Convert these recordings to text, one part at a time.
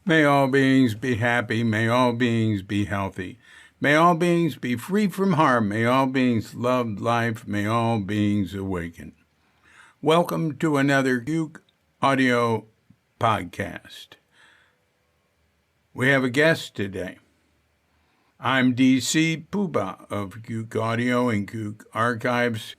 May all beings be happy. May all beings be healthy. May all beings be free from harm. May all beings love life. May all beings awaken. Welcome to another Cuke Audio podcast. We have a guest today. I'm DC Puba of Cuke Audio and Cuke Archives,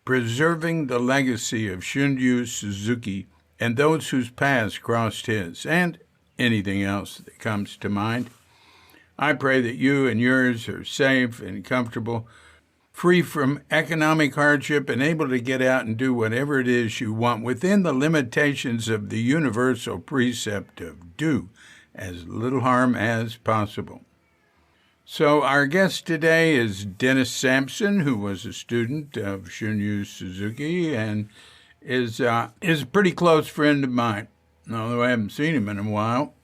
preserving the legacy of Shunryu Suzuki and those whose paths crossed his, and anything else that comes to mind. I pray that you and yours are safe and comfortable, free from economic hardship, and able to get out and do whatever it is you want within the limitations of the universal precept of do as little harm as possible. So our guest today is Dennis Sampson, who was a student of Shunryu Suzuki and is a pretty close friend of mine, although I haven't seen him in a while.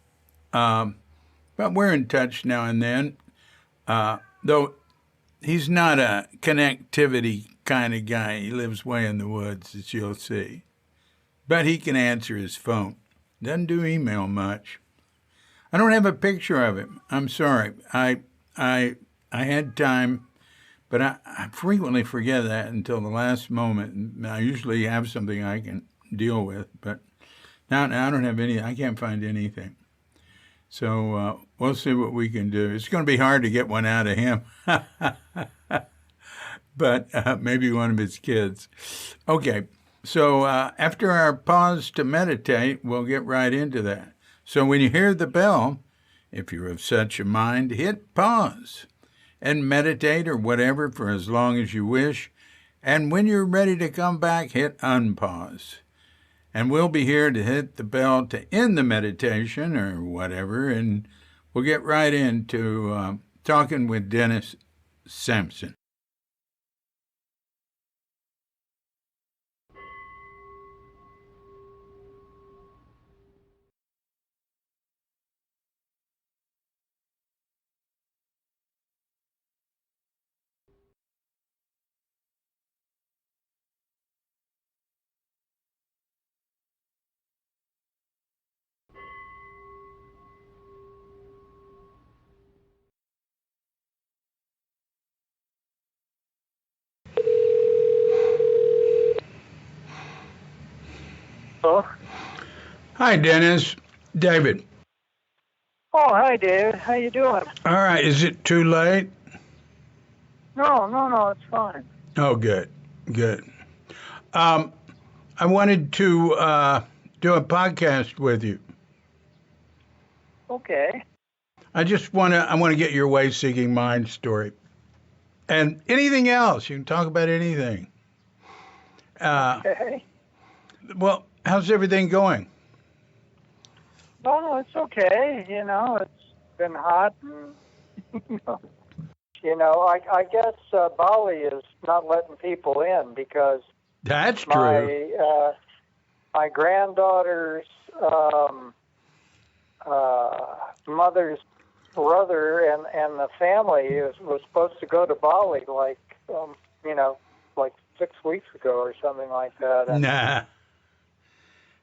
But we're in touch now and then, though he's not a connectivity kind of guy. He lives way in the woods, as you'll see. But he can answer his phone. Doesn't do email much. I don't have a picture of him. I'm sorry. I had time, but I frequently forget that until the last moment. I usually have something I can deal with, but now I don't have any. I can't find anything. So we'll see what we can do. It's going to be hard to get one out of him, but maybe one of his kids. Okay, so after our pause to meditate, we'll get right into that. So when you hear the bell, if you're of such a mind, hit pause and meditate or whatever for as long as you wish. And when you're ready to come back, hit unpause. And we'll be here to hit the bell to end the meditation or whatever, and we'll get right into talking with Dennis Sampson. Hello? Hi, Dennis. David. Oh, hi, David. How you doing? All right. Is it too late? No, it's fine. Oh, good. I wanted to do a podcast with you. Okay. I want to get your way-seeking mind story. And anything else. You can talk about anything. Okay. Well, how's everything going? Well, it's okay. It's been hot. I guess Bali is not letting people in because That's true. My granddaughter's mother's brother and the family was supposed to go to Bali like 6 weeks ago or something like that. And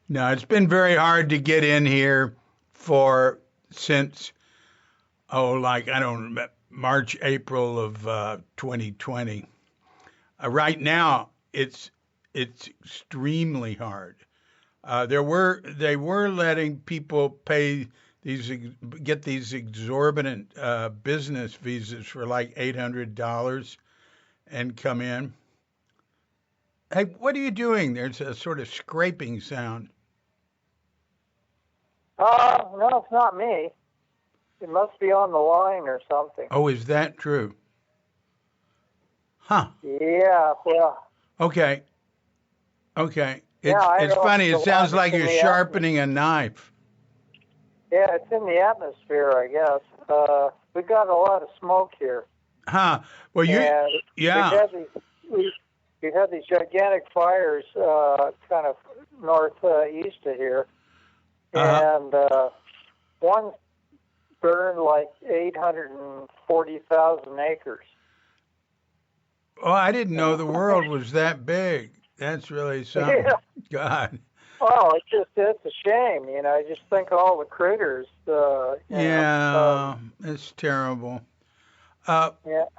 No, it's been very hard to get in here since March, April of 2020. Right now, it's extremely hard. They were letting people get these exorbitant business visas for like $800 and come in. Hey, what are you doing? There's a sort of scraping sound. No, it's not me. It must be on the line or something. Oh, is that true? Huh. Yeah, well. Okay. It's funny. It sounds like you're sharpening a knife. Yeah, it's in the atmosphere, I guess. We've got a lot of smoke here. Huh. Well, yeah. We've had these gigantic fires kind of northeast of here. And one burned like 840,000 acres. Oh, I didn't know the world was that big. That's really something. Yeah. God. Oh, it's a shame, you know. I just think of all the critters, Yeah, it's terrible. yeah.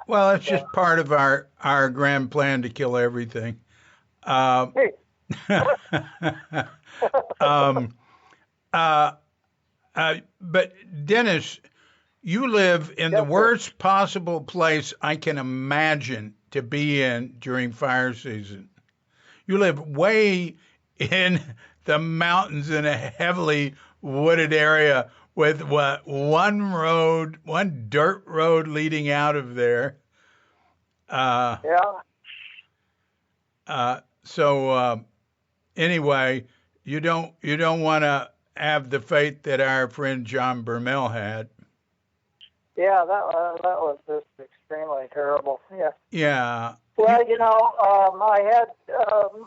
Well, it's So, just part of our grand plan to kill everything. Uh, hey, um, uh, but Dennis, you live in the yes, sir. worst possible place I can imagine to be in during fire season. You live way in the mountains in a heavily wooded area with what one dirt road leading out of there. Uh, Yeah, so anyway, you don't want to have the fate that our friend John Bermel had. yeah. That was just extremely terrible. Yeah. Yeah. Well, you know, I had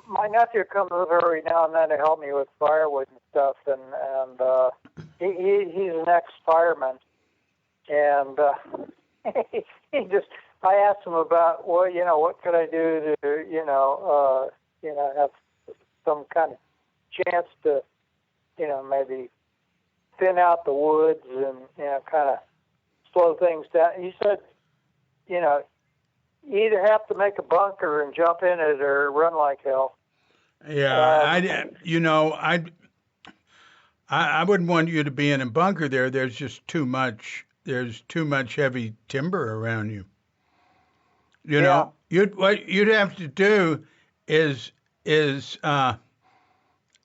my nephew comes over every now and then to help me with firewood and stuff, and he's an ex-fireman, and he just I asked him about, well, you know, what could I do to have some kind of chance to maybe thin out the woods and kind of slow things down. He said, you know, you either have to make a bunker and jump in it or run like hell. Yeah, I wouldn't want you to be in a bunker there. There's just too much. There's too much heavy timber around you. You Yeah, know, what you'd have to do is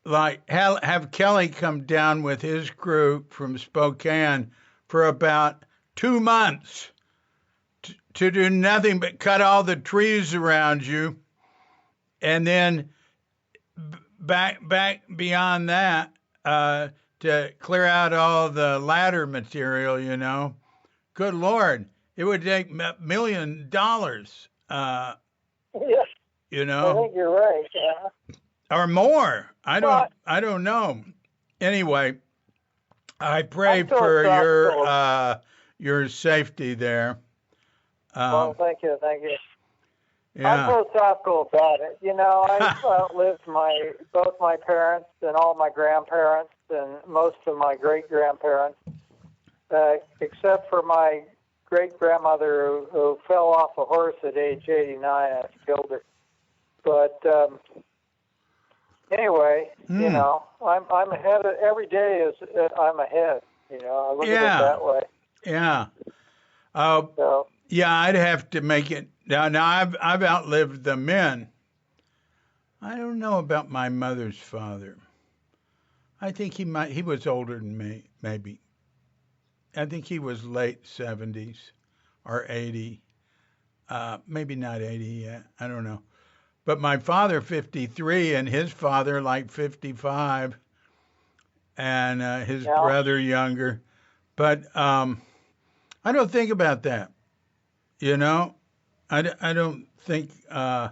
like have Kelly come down with his crew from Spokane for about 2 months to do nothing but cut all the trees around you, and then back beyond that to clear out all the ladder material. Good Lord, it would take $1 million. yeah. You I know, think you're right. Yeah. or more. I don't But I don't know. Anyway, I pray I'm for philosophical. your safety there. Well, Um, thank you. I'm yeah, philosophical about it. You know, I've outlived both my parents and all my grandparents and most of my great grandparents, except for my great grandmother who fell off a horse at age 89 and killed her. But anyway, hmm, I'm ahead. Every day is I'm ahead. I look at it yeah, that way. yeah. Uh, So yeah, I'd have to make it now. Now I've outlived the men. I don't know about my mother's father. I think he was older than me, maybe. I think he was late 70s or 80. Maybe not 80 yet. I don't know. But my father, 53, and his father, like 55, and his yeah. brother, younger. But I don't think about that, you know? I don't think, I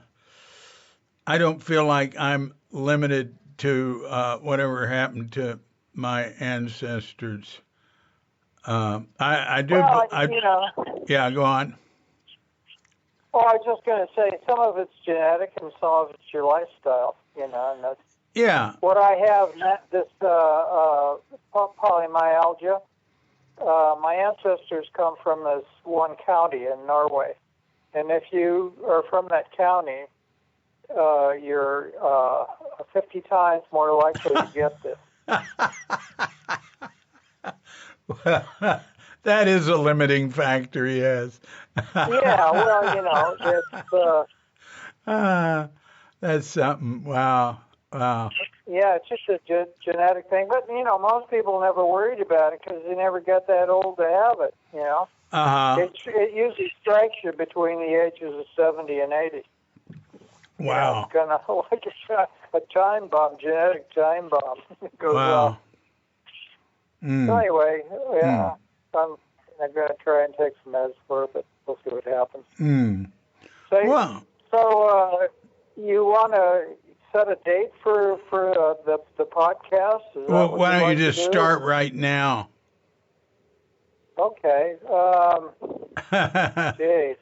don't feel like I'm limited to whatever happened to my ancestors. I do, Well, yeah, go on. well, I was just going to say some of it's genetic and some of it's your lifestyle. And that's Yeah, what I have. This polymyalgia. My ancestors come from this one county in Norway, and if you are from that county, you're 50 times more likely to get this. that is a limiting factor, yes. Yeah, well, it's Ah, that's something. Wow. Wow. yeah, it's just a genetic thing. But most people never worried about it because they never got that old to have it. Uh-huh. It usually strikes you between the ages of 70 and 80. Wow. It's kind of like a time bomb, genetic time bomb. It goes off. Wow. So Mm. anyway, Mm. yeah, I'm going to try and take some meds for it, but we'll see what happens. Mm. So, Well, you want to set a date for the podcast? Is that what why you'd don't you like to just do? start right now? Okay. Geez.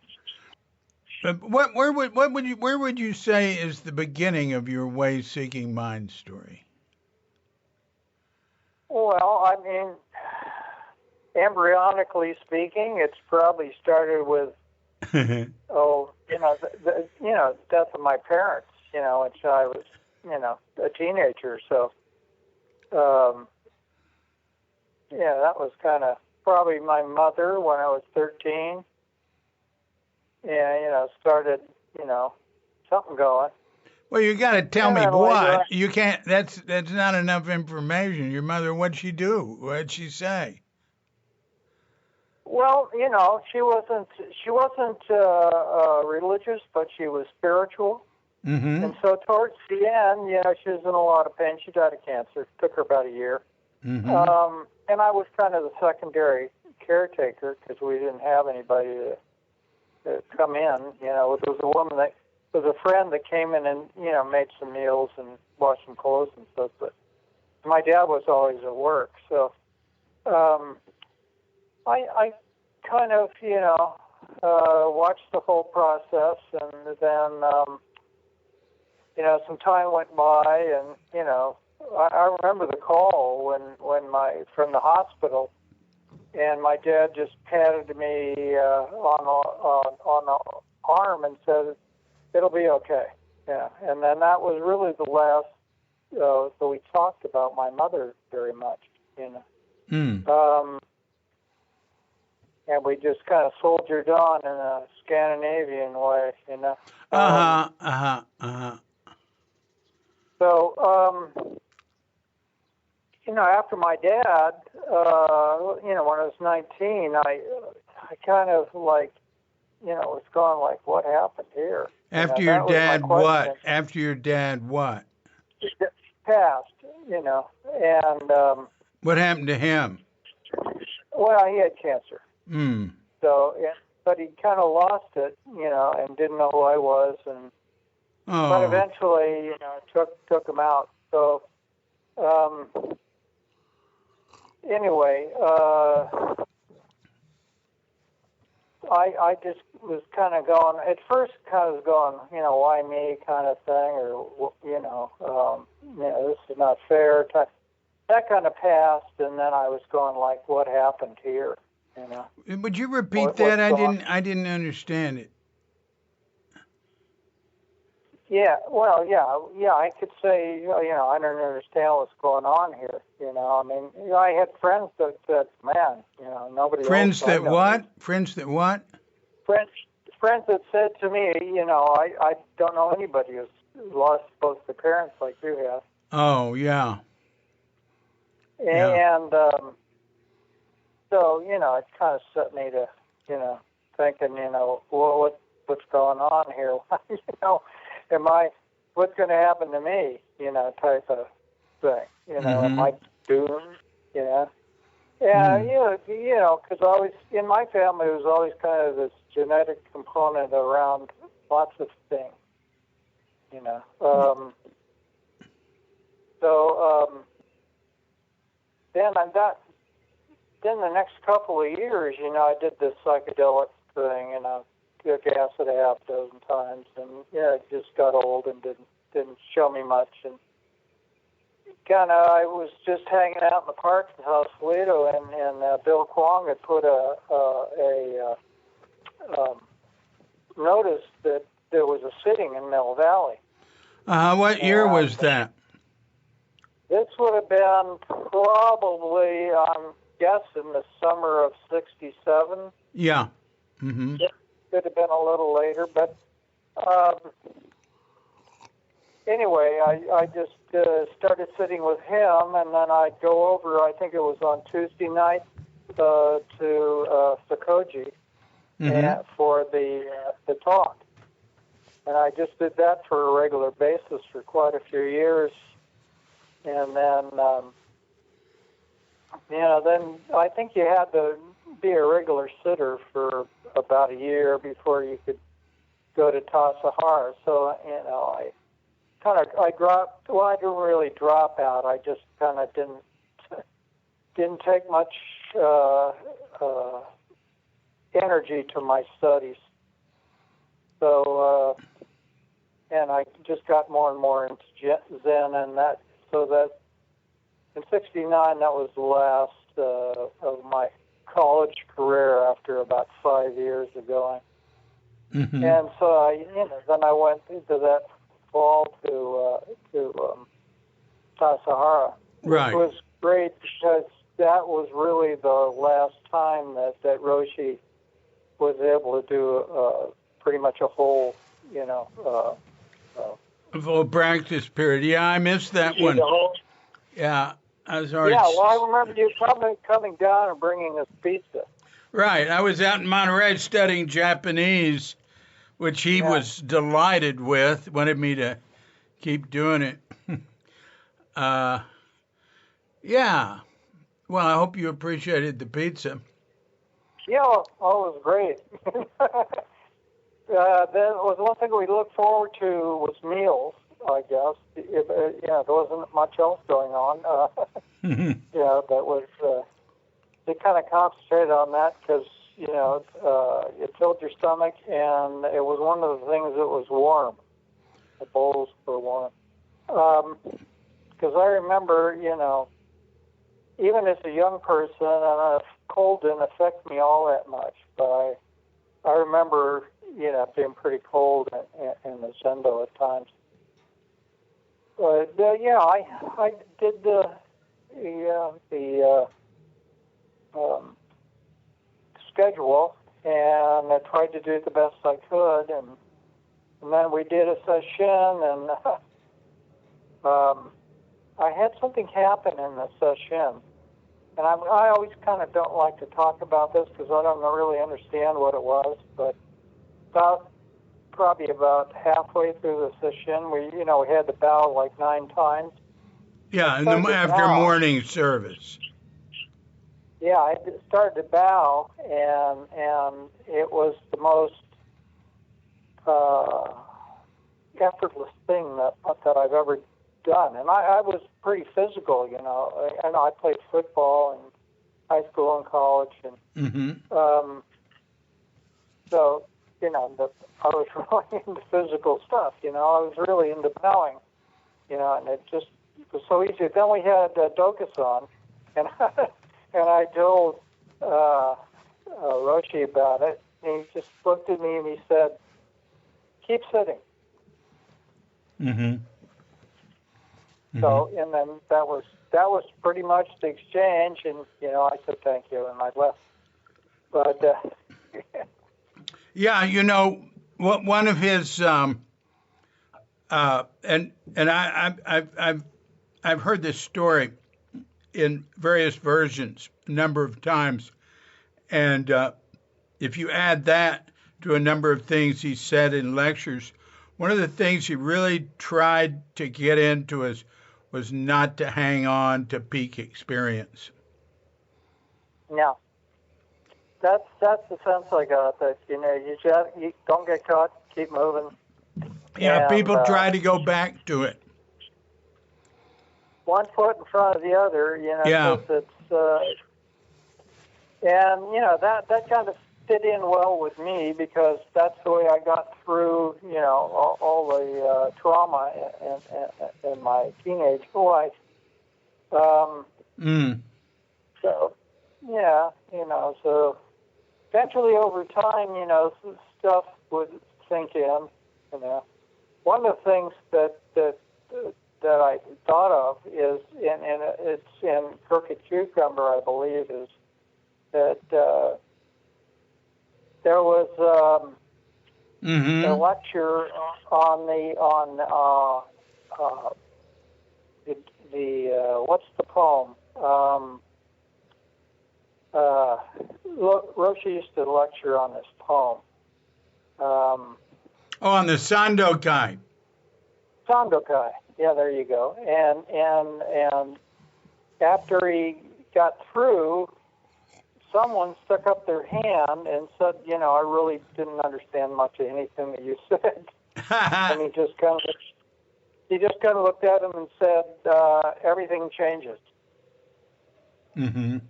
But where would you say is the beginning of your way seeking mind story? Well, I mean, embryonically speaking, it's probably started with, the death of my parents, when I was, a teenager. So, that was kind of probably my mother when I was 13. And, started, something going. Well, you got to tell And me then later, what. You can't. That's not enough information. Your mother, what'd she do? What'd she say? well, she wasn't religious, but she was spiritual. Mm-hmm. And so towards the end, she was in a lot of pain. She died of cancer. It took her about a year. Mm-hmm. And I was kind of the secondary caretaker because we didn't have anybody to come in. There was a woman that was a friend that came in and, made some meals and washed some clothes and stuff. But my dad was always at work. So I kind of, watched the whole process. And then, some time went by and, I remember the call when from the hospital, and my dad just patted me on the arm and said, "It'll be okay." Yeah, and then that was really the last. So we talked about my mother very much, Mm. And we just kind of soldiered on in a Scandinavian way, So, after my dad, when I was 19, I kind of like, was going like, what happened here? After your that was my dad, question. what? After your dad, what? He passed, and What happened to him? well, he had cancer. Mm. So, but he kind of lost it, and didn't know who I was, and but Oh. eventually, took him out. So, anyway, I just was kind of going, at first kind of going, why me kind of thing, or, this is not fair. That kind of passed, and then I was going like, what happened here, Would you repeat that? I didn't understand it. Yeah, well, yeah, I could say, I don't understand what's going on here, I mean, I had friends that said, man, nobody Friends else that what? Friends that what? Friends that said to me, I don't know anybody who's lost both their parents like you have. Oh, yeah. And so, it kind of set me to, thinking, well, what's going on here? What's going to happen to me, type of thing, am I doomed, Yeah, because always, in my family, there was always kind of this genetic component around lots of things, then the next couple of years, I did this psychedelic thing, and I took acid a half dozen times, and it just got old and didn't show me much, and kind of I was just hanging out in the park in Sausalito, and Bill Kwong had put a notice that there was a sitting in Mill Valley. What year was that? This would have been probably, I'm guessing, the summer of '67. Yeah. Mm-hmm. It could have been a little later, but anyway, I just started sitting with him, and then I'd go over, I think it was on Tuesday night, to Sakoji for the talk. And I just did that for a regular basis for quite a few years. And then, then I think you had to be a regular sitter for about a year before you could go to Tassajara. So, I dropped. Well, I didn't really drop out. I just kind of didn't take much energy to my studies. So, and I just got more and more into Zen, and that. So that, in '69, that was the last of my college career after about 5 years of going. Mm-hmm. And so, then I went into that fall to Sahara, Right. which was great because that was really the last time that Roshi was able to do pretty much a whole, A full practice period. Yeah, I missed that one. Yeah, I was already. Yeah, well, I remember you coming down and bringing us pizza. Right, I was out in Monterey studying Japanese, which he was delighted with. Wanted me to keep doing it. Yeah. Well, I hope you appreciated the pizza. Yeah, it was great. There was one thing we looked forward to was meals, I guess. There wasn't much else going on. That was, they kind of concentrated on that because, it filled your stomach, and it was one of the things that was warm. The bowls were warm. Because I remember, even as a young person, and cold didn't affect me all that much, but I remember, being pretty cold in the Zendo at times. But I did the schedule, and I tried to do the best I could, and then we did a session, and I had something happen in the session. And I always kind of don't like to talk about this because I don't really understand what it was. But probably about halfway through the session, we had to bow like 9 times. Yeah, after morning service. Yeah, I started to bow, and it was the most effortless thing that I've ever done. And I was pretty physical, and I played football in high school and college, and so I was really into physical stuff. I was really into bowing, and it just was so easy. Then we had Dokusan, and and I told Roshi about it, and he just looked at me and he said, "Keep sitting." So, and then that was pretty much the exchange, and I said thank you, and I left. But yeah, one of his and I've heard this story in various versions a number of times, and if you add that to a number of things he said in lectures, one of the things he really tried to get into was not to hang on to peak experience. Yeah, that's the sense I got. That you don't get caught, keep moving. Yeah, and, people try to go back to it. One foot in front of the other, Yeah. Because it's and that kind of fit in well with me because that's the way I got through, all the trauma in my teenage life. So, yeah, so eventually over time, stuff would sink in. One of the things that I thought of is, and it's in Crooked Cucumber, I believe, is that there was a lecture on the what's the poem? Roshi used to lecture on this poem. On the Sandokai. Sandokai. Yeah, there you go. And after he got through, someone stuck up their hand and said, I really didn't understand much of anything that you said. And he just kind of looked at him and said, everything changes. And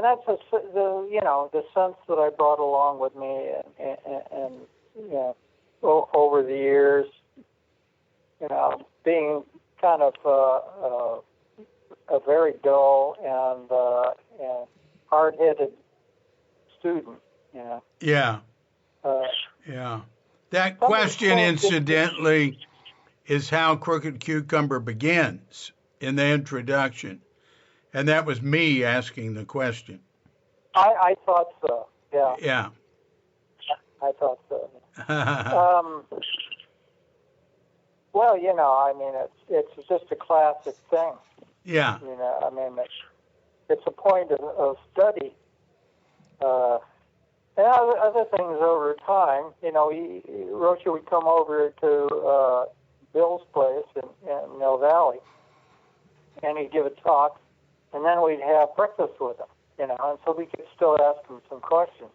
that's the sense that I brought along with me, and over the years, being kind of a very dull and hard-headed student. You know. Yeah. Yeah. That question, incidentally, is how Crooked Cucumber begins in the introduction. And that was me asking the question. I thought so. Yeah. Yeah. I thought so. Well, you know, I mean, it's just a classic thing. Yeah. You know, I mean, it's a point of study. And other things over time, you know, Rocha would come over to Bill's place in Mill Valley, and he'd give a talk, and then we'd have breakfast with him, you know, and so we could still ask him some questions.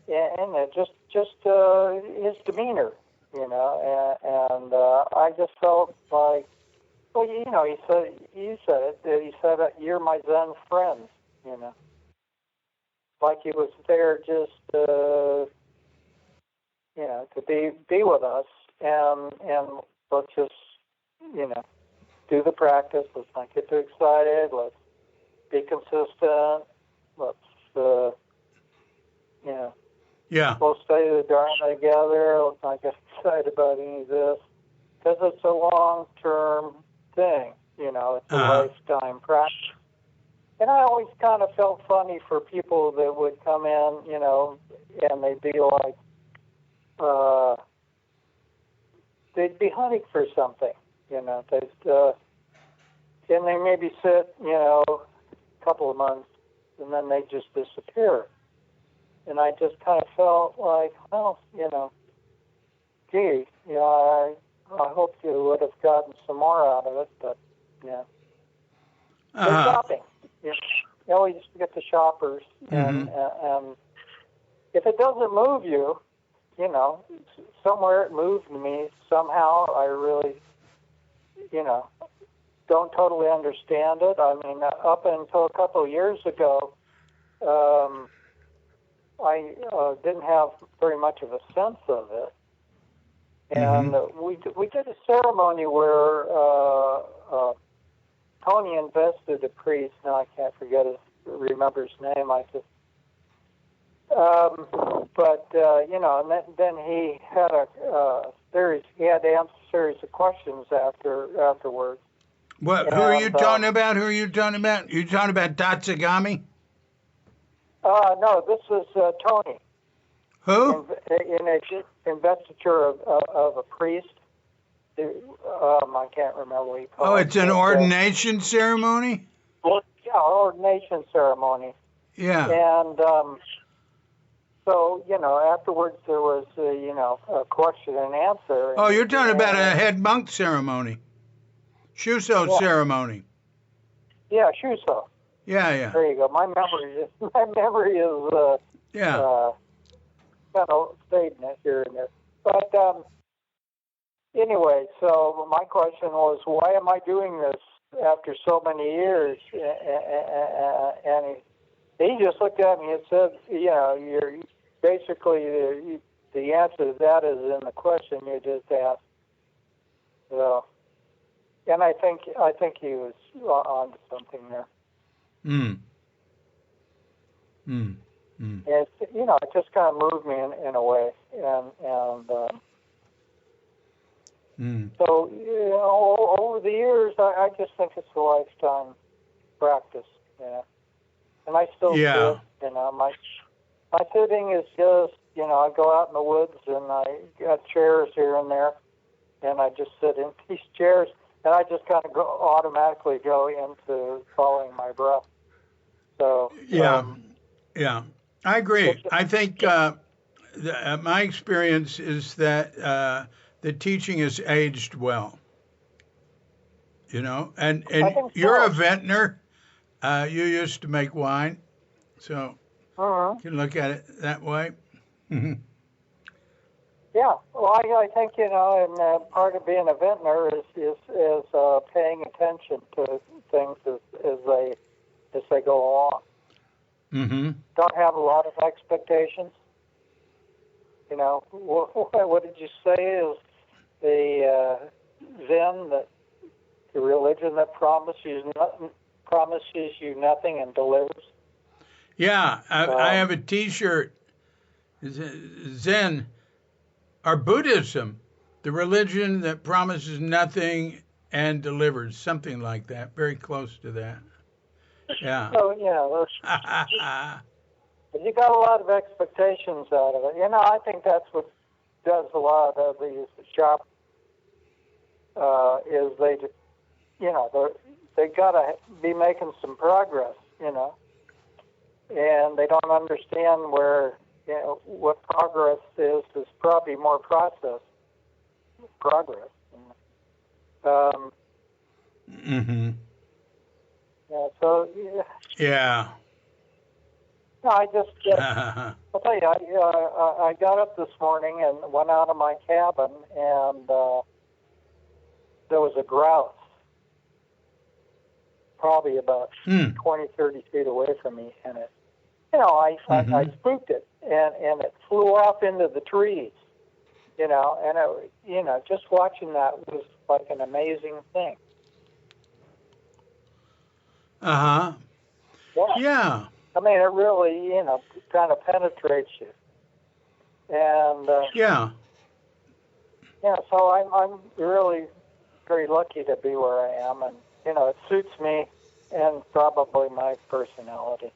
And just his demeanor, you know, and I just felt like, well, you know, you said it, you're my Zen friend, you know. Like he was there just, you know, to be with us, and let's just, you know, do the practice. Let's not get too excited. Let's be consistent. Let's, you know, Yeah. we'll study the Dharma together. Let's not get excited about any of this, because it's a long-term thing. You know, it's a lifetime practice. And I always kind of felt funny for people that would come in, you know, and they'd be like, they'd be hunting for something, you know. And they maybe sit, you know, a couple of months, and then they just disappear. And I just kind of felt like, well, you know, gee, you know, I hope you would have gotten some more out of it, but, yeah. They're shopping. You always get the shoppers, and if it doesn't move you, you know, somewhere it moved me somehow. I really, you know, don't totally understand it. I mean, up until a couple of years ago, I didn't have very much of a sense of it, and we did a ceremony where Tony invested a priest. Now I can't remember his name. But you know, and then he had a series. He had to answer a series of questions afterwards. What? Who are you talking about? Who are you talking about? You talking about Tatsugami? No, this was Tony. Who? In a investiture of a priest. I can't remember what he called it. Oh, it's an ordination ceremony? Well, yeah, ordination ceremony. Yeah. And so, you know, afterwards there was, you know, a question and answer. Oh, you're talking about a head monk ceremony. Shuso ceremony. Yeah, Shuso. Yeah. There you go. My memory is kind of fading it here and there. But anyway, so my question was, why am I doing this after so many years? And he just looked at me and said, you know, you're basically the answer to that is in the question you just asked. So, and I think he was on to something there. It's, you know, it just kind of moved me in a way, and so, you know, over the years, I just think it's a lifetime practice, yeah. And I still do, you know, my sitting is just, you know, I go out in the woods and I got chairs here and there, and I just sit in these chairs, and I just kind of automatically go into following my breath. So yeah, I agree. I think my experience is that the teaching has aged well. You know, and you're a vintner. You used to make wine, so you can look at it that way. Yeah, well, I think, you know, and part of being a vintner is paying attention to things as they go along. Don't have a lot of expectations. You know, what did you say is the Zen that the religion that promises you nothing and delivers. Yeah, I have a T-shirt. Zen, or Buddhism, the religion that promises nothing and delivers, something like that, very close to that. Yeah. So you got a lot of expectations out of it. I think that's what does a lot of these shop is they gotta be making some progress, and they don't understand where what progress is probably more progress. Mm-hmm. Yeah. So Yeah. no, I'll tell you, I got up this morning and went out of my cabin, and there was a grouse, probably about 20, 30 feet away from me, and it, I spooked it, and it flew off into the trees, and it, just watching that was like an amazing thing. Uh-huh. Yeah. I mean, it really, kind of penetrates you. And yeah. So I'm really very lucky to be where I am, and it suits me and probably my personality.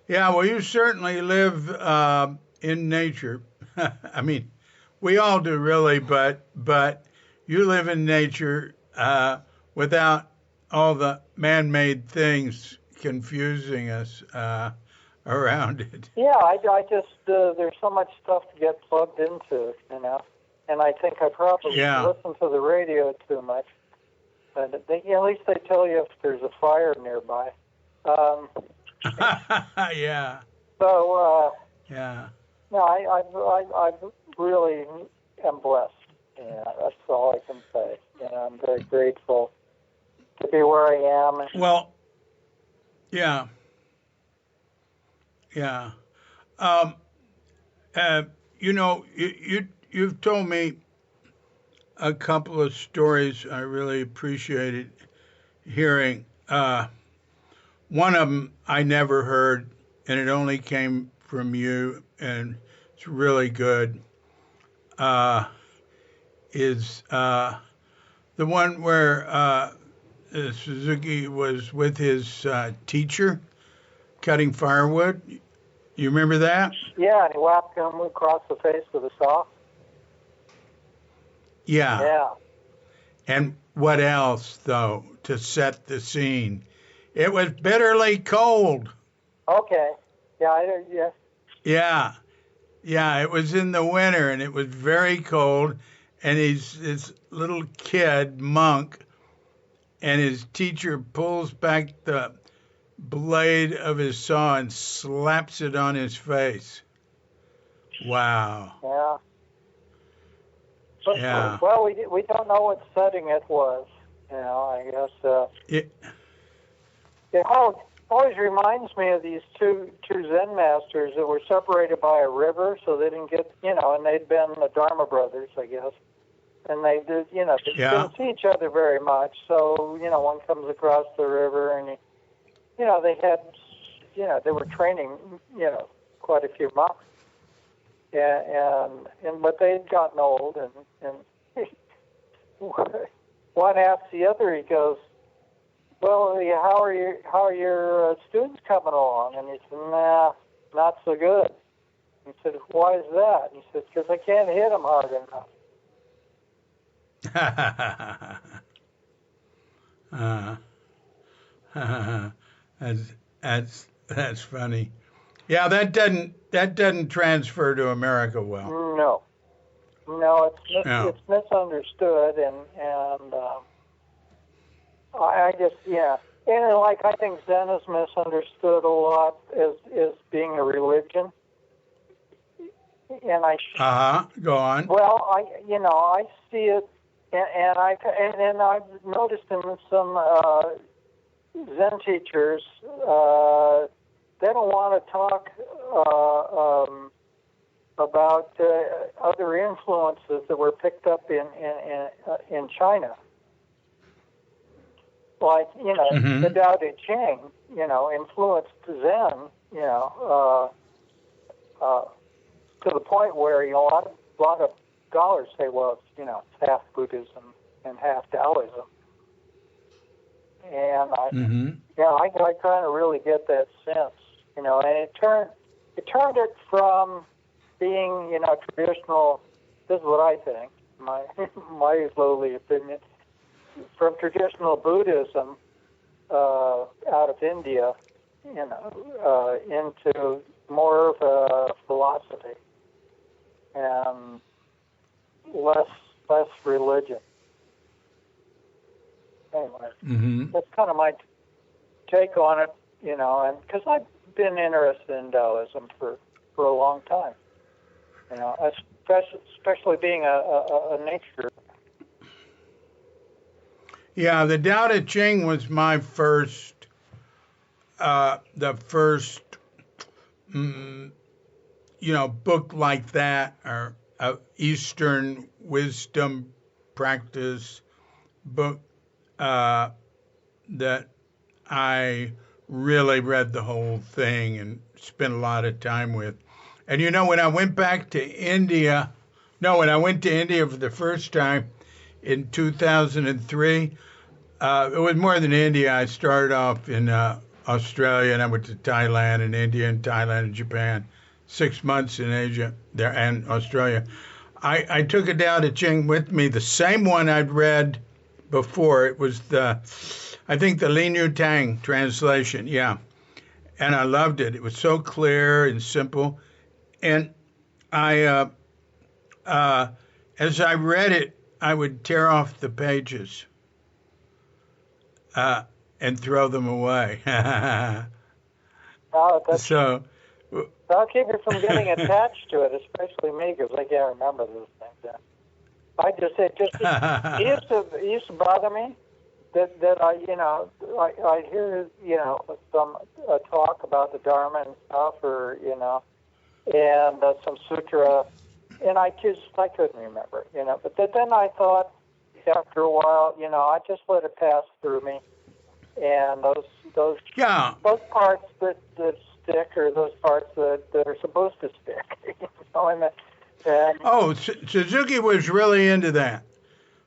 Yeah, well, you certainly live in nature. I mean, we all do really, but you live in nature without all the man-made things confusing us around it. Yeah, I just there's so much stuff to get plugged into, and I think I probably listen to the radio too much. But at least they tell you if there's a fire nearby. Yeah. So. Yeah. No, I really am blessed. Yeah, that's all I can say. I'm very grateful to be where I am. Well. Yeah. Yeah. You've told me a couple of stories I really appreciated hearing. One of them I never heard, and it only came from you, and it's really good, is the one where Suzuki was with his teacher cutting firewood. You remember that? Yeah, and he whacked him across the face with a saw. Yeah. Yeah. And what else, though, to set the scene? It was bitterly cold. Okay. Yeah. Yeah. Yeah, it was in the winter, and it was very cold, and he's this little kid, Monk, and his teacher pulls back the blade of his saw and slaps it on his face. Wow. Yeah. But, yeah. Well, we don't know what setting it was. I guess. It always reminds me of these two Zen masters that were separated by a river, so they didn't get, and they'd been the Dharma brothers, I guess. And they did, they didn't see each other very much. So, one comes across the river, and they had, they were training, quite a few monks. But they had gotten old, and one asked the other, he goes, "Well, how are your students coming along?" And he said, "Nah, not so good." He said, "Why is that?" And he said, "Because I can't hit them hard enough. That's funny. Yeah, that doesn't transfer to America well. No, it's misunderstood, and I just and like I think Zen is misunderstood a lot as being a religion, and go on. Well, I see it, and I've noticed in some Zen teachers they don't want to talk about other influences that were picked up in China. like, Mm-hmm. the Tao Te Ching, influenced Zen, to the point where, a lot of scholars say, well, it's half Buddhism and half Taoism. And Mm-hmm. I kind of really get that sense, and it turned it from being, traditional. This is what I think, my my lowly opinion, from traditional Buddhism out of India, into more of a philosophy and less religion. Anyway, Mm-hmm. that's kind of my take on it, and because I've been interested in Taoism for a long time, especially being a nature. Yeah, the Tao Te Ching was my first, the first, mm, book like that, or Eastern wisdom practice book that I really read the whole thing and spent a lot of time with. And when I went back to India, no, when I went to India for the first time in 2003, it was more than India. I started off in Australia, and I went to Thailand and India and Thailand and Japan. 6 months in Asia there and Australia. I took a Tao Te Ching with me, the same one I'd read before. It was I think the Lin Yu Tang translation, yeah. And I loved it. It was so clear and simple. And as I read it, I would tear off the pages and throw them away. So That'll keep you from getting attached to it, especially me, because I can't remember those things. Yeah. It used to bother me that I hear some talk about the Dharma and stuff, or and some sutra, and I couldn't remember it, But then I thought, after a while, I just let it pass through me, and those parts that stick, or those parts that are supposed to stick, Suzuki was really into that.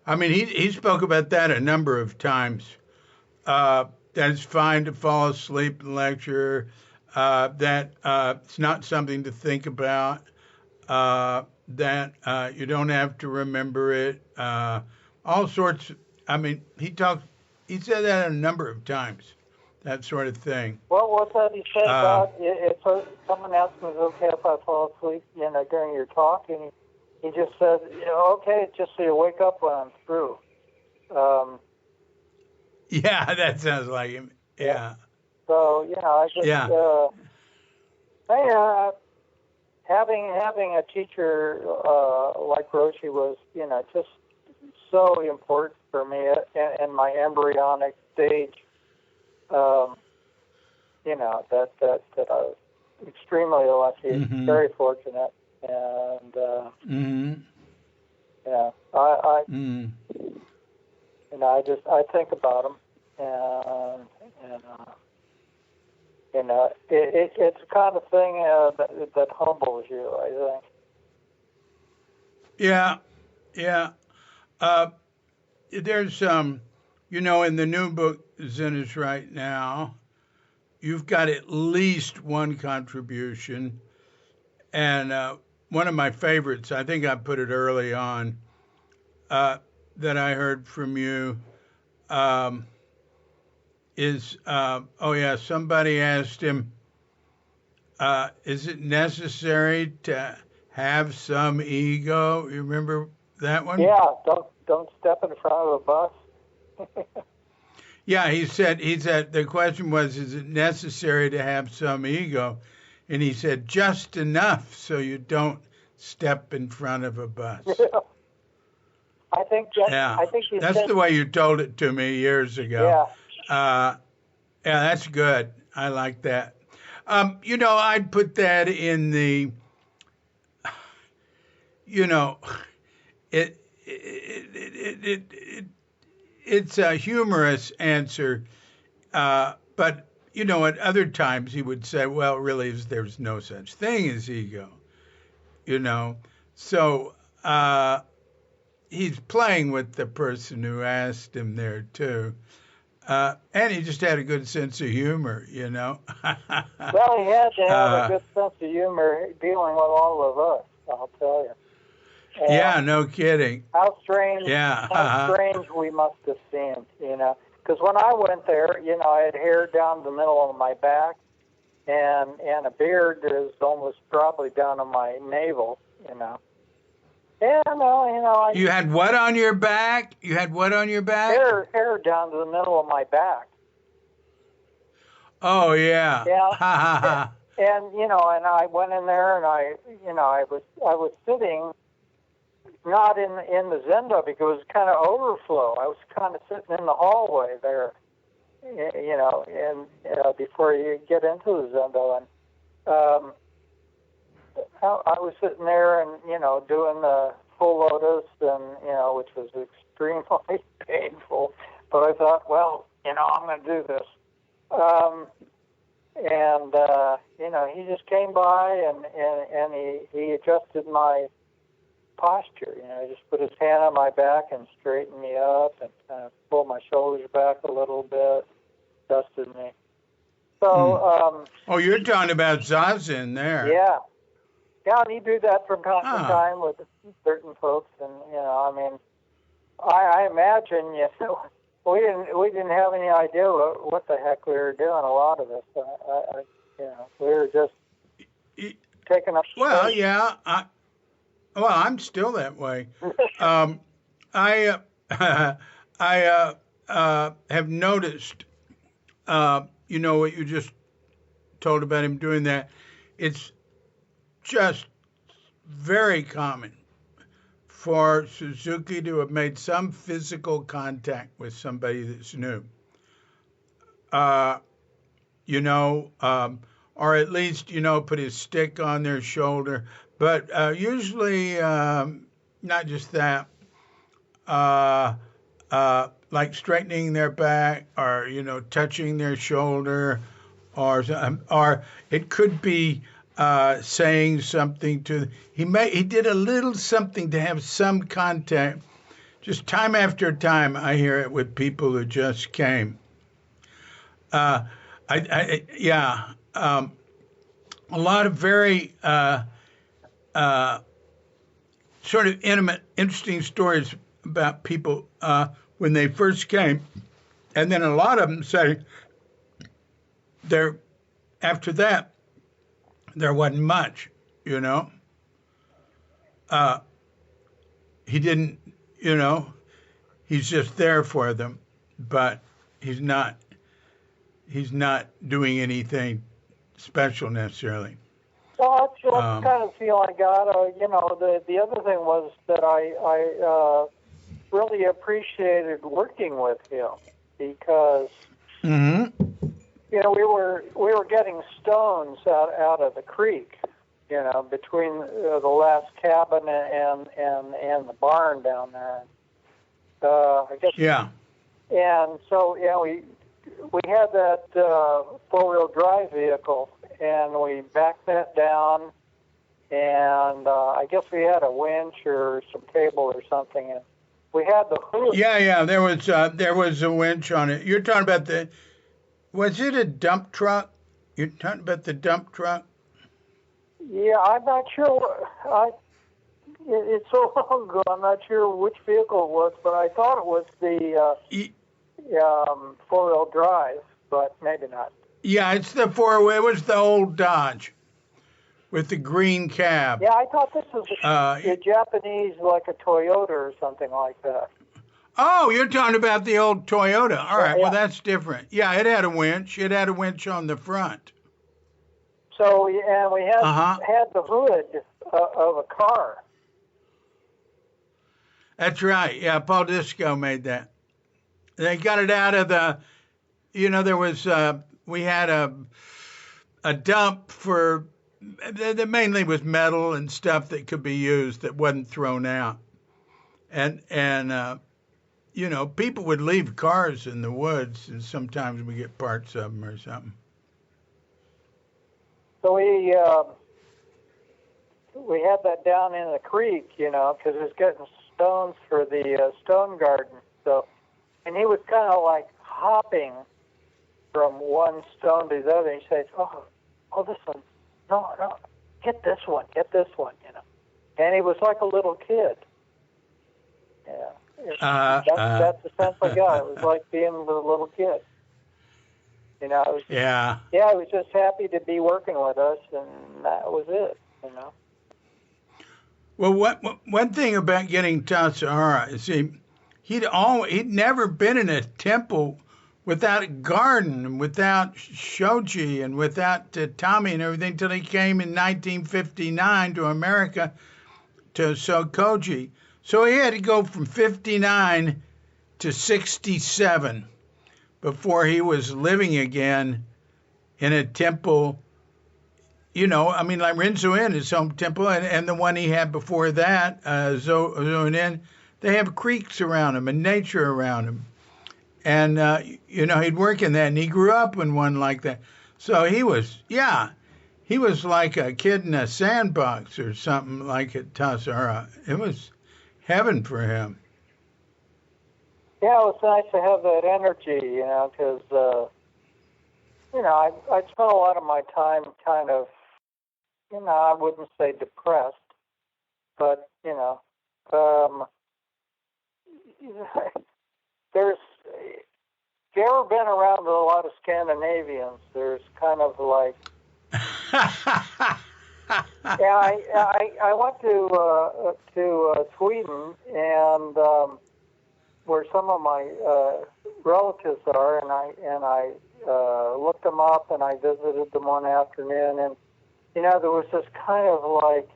I mean, he spoke about that a number of times. That it's fine to fall asleep in lecture. That it's not something to think about. That you don't have to remember it. All sorts. I mean, he said that a number of times. That sort of thing. Well, what's that he said about if someone asked me, okay, if I fall asleep, during your talk, and he just said, okay, just so you wake up when I'm through. Yeah, that sounds like him. Yeah. So I just having a teacher like Roshi was just so important for me in my embryonic stage. That I was extremely lucky, very fortunate, and I think about them, and it's the kind of thing that humbles you, I think. Yeah. There's in the new book Zen is right now, you've got at least one contribution, and one of my favorites, I think I put it early on, that I heard from you, is, somebody asked him, is it necessary to have some ego? You remember that one? Yeah, don't step in front of a bus. Yeah, he said the question was, is it necessary to have some ego? And he said, just enough so you don't step in front of a bus. I think that's the way you told it to me years ago. Yeah, that's good. I like that. I'd put that in the, it's a humorous answer, but at other times he would say, "Well, really, there's no such thing as ego." So he's playing with the person who asked him there too. And he just had a good sense of humor. Well, he had to have a good sense of humor dealing with all of us, I'll tell you. And yeah, no kidding. How strange, Yeah. how strange we must have seemed, Because when I went there, I had hair down the middle of my back, and a beard is almost probably down on my navel, Yeah, no, You had what on your back? Hair down to the middle of my back. Oh yeah. Yeah. and I went in there and I was sitting not in the Zendo because it was kind of overflow. I was kind of sitting in the hallway there, and before you get into the Zendo, and I was sitting there and doing the full lotus, and which was extremely painful. But I thought, well, I'm going to do this. He just came by and he adjusted my posture. He just put his hand on my back and straightened me up and kind of pulled my shoulders back a little bit, dusted me. So. Oh, you're talking about Zazen there. Yeah. Yeah, and he do that from time to time with certain folks, and I imagine we didn't have any idea what the heck we were doing. A lot of us, we were just taking up space. Well, yeah. I'm still that way. I have noticed, what you just told about him doing that. It's just very common for Suzuki to have made some physical contact with somebody that's new. Or at least, put his stick on their shoulder. But usually, not just that, like straightening their back or, touching their shoulder, or it could be saying something to he did a little something to have some contact. Just time after time, I hear it with people who just came. A lot of very sort of intimate, interesting stories about people when they first came, and then a lot of them say after that. There wasn't much, He didn't, he's just there for them, but he's not doing anything special necessarily. Well, that's the kind of feel I got. The other thing was that I really appreciated working with him because. Mm-hmm. We were getting stones out of the creek, between the last cabin and the barn down there. I guess. Yeah. And so we had that 4-wheel drive vehicle, and we backed that down, and I guess we had a winch or some cable or something, and we had the hood. Yeah. There was a winch on it. You're talking about Was it a dump truck? You're talking about the dump truck? Yeah, I'm not sure. It's so long ago, I'm not sure which vehicle it was, but I thought it was the 4-wheel drive, but maybe not. Yeah, it's the 4-wheel. It was the old Dodge with the green cab. Yeah, I thought this was a Japanese, like a Toyota or something like that. Oh, you're talking about the old Toyota. All right, yeah. Well, that's different. Yeah, it had a winch. It had a winch on the front. So, and we had the hood of a car. That's right. Yeah, Paul Disco made that. They got it out of the, there was, we had a dump that mainly was metal and stuff that could be used that wasn't thrown out. And people would leave cars in the woods, and sometimes we get parts of them or something. So we had that down in the creek, because it was getting stones for the stone garden. So, and he was kind of like hopping from one stone to the other. And he says, "Oh, this one, no, get this one, And he was like a little kid. Yeah, that's the sense I got. It was like being a little kid. It was, Yeah. Yeah, he was just happy to be working with us, and that was it. Well, one thing about getting Tassajara is he'd never been in a temple without a garden, without shoji, and without tatami and everything until he came in 1959 to America to Sokoji. So he had to go from 59 to 67 before he was living again in a temple. Like Rinzai-in, his home temple, and the one he had before that, Zoin-in, they have creeks around him and nature around him. And, he'd work in that, and he grew up in one like that. So he was like a kid in a sandbox or something like at Tassajara. It was heaven for him. Yeah, it was nice to have that energy, because, I spent a lot of my time kind of, I wouldn't say depressed, but, there's, if you ever been around a lot of Scandinavians, there's kind of like, I went to Sweden, and where some of my relatives are, and I looked them up, and I visited them one afternoon, and there was this kind of like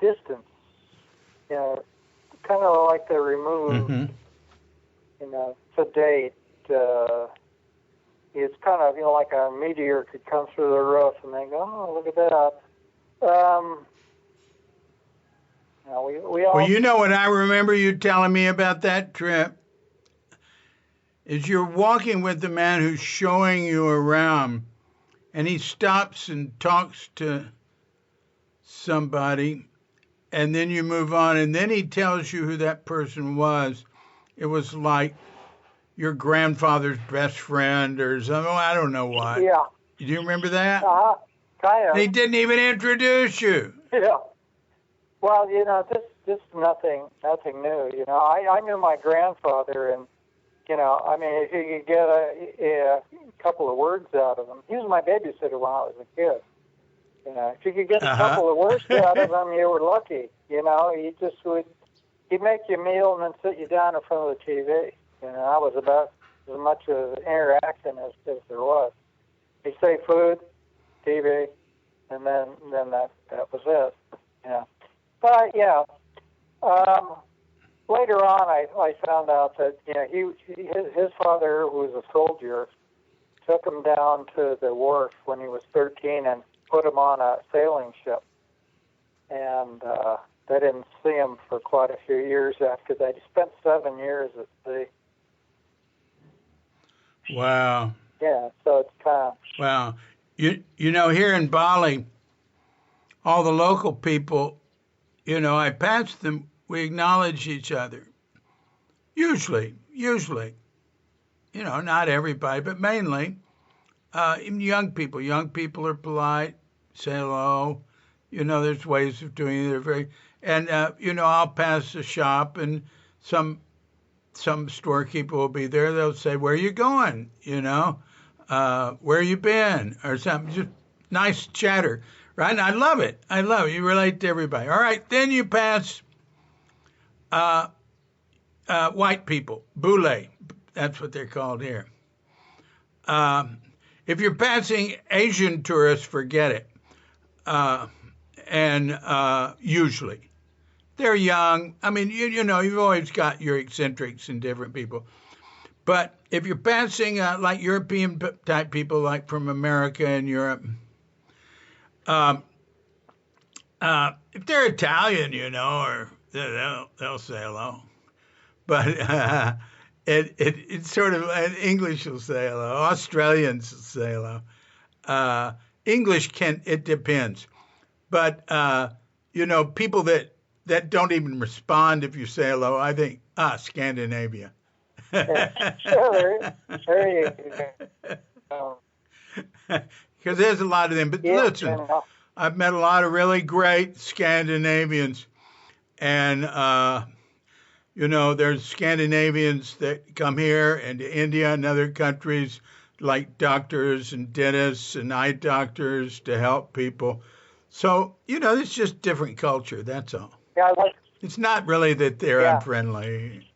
distance, kind of like they're removed, sedate. It's kind of, like a meteor could come through the roof, and they go, "Oh, look at that." We all. Well, what I remember you telling me about that trip is you're walking with the man who's showing you around, and he stops and talks to somebody, and then you move on, and then he tells you who that person was. It was like your grandfather's best friend or something. I don't know what. Yeah. Do you remember that? Kind of. He didn't even introduce you. Yeah. Well, this nothing new. I knew my grandfather, and if you could get a couple of words out of him, he was my babysitter when I was a kid. If you could get a couple of words out of him, you were lucky. He'd make you a meal and then sit you down in front of the TV. That was about as much of an interaction as there was. He'd say food, TV, and then that was it. Yeah. But later on, I found out that his father, who was a soldier, took him down to the wharf when he was 13 and put him on a sailing ship. And they didn't see him for quite a few years after that. He spent 7 years at sea. Wow. Yeah, so it's kind of... Wow. Here in Bali, all the local people, I pass them, we acknowledge each other. Usually. Not everybody, but mainly. Even young people. Young people are polite, say hello. There's ways of doing it. I'll pass the shop, and some storekeeper will be there. They'll say, "Where are you going? Where you been?" or something. Just nice chatter, right? And I love it. You relate to everybody. All right, then you pass white people, bule. That's what they're called here. If you're passing Asian tourists, forget it. Usually. They're young. I mean, you've always got your eccentrics and different people. But if you're passing like European type people, like from America and Europe, If they're Italian, or they'll say hello. But it's sort of English will say hello. Australians will say hello. English it depends. But people that don't even respond if you say hello, I think Scandinavia. Sure, there you go. Because there's a lot of them. But listen, I've met a lot of really great Scandinavians, and there's Scandinavians that come here and to India and other countries, like doctors and dentists and eye doctors to help people. So it's just different culture. That's all. Yeah, it's not really that they're unfriendly.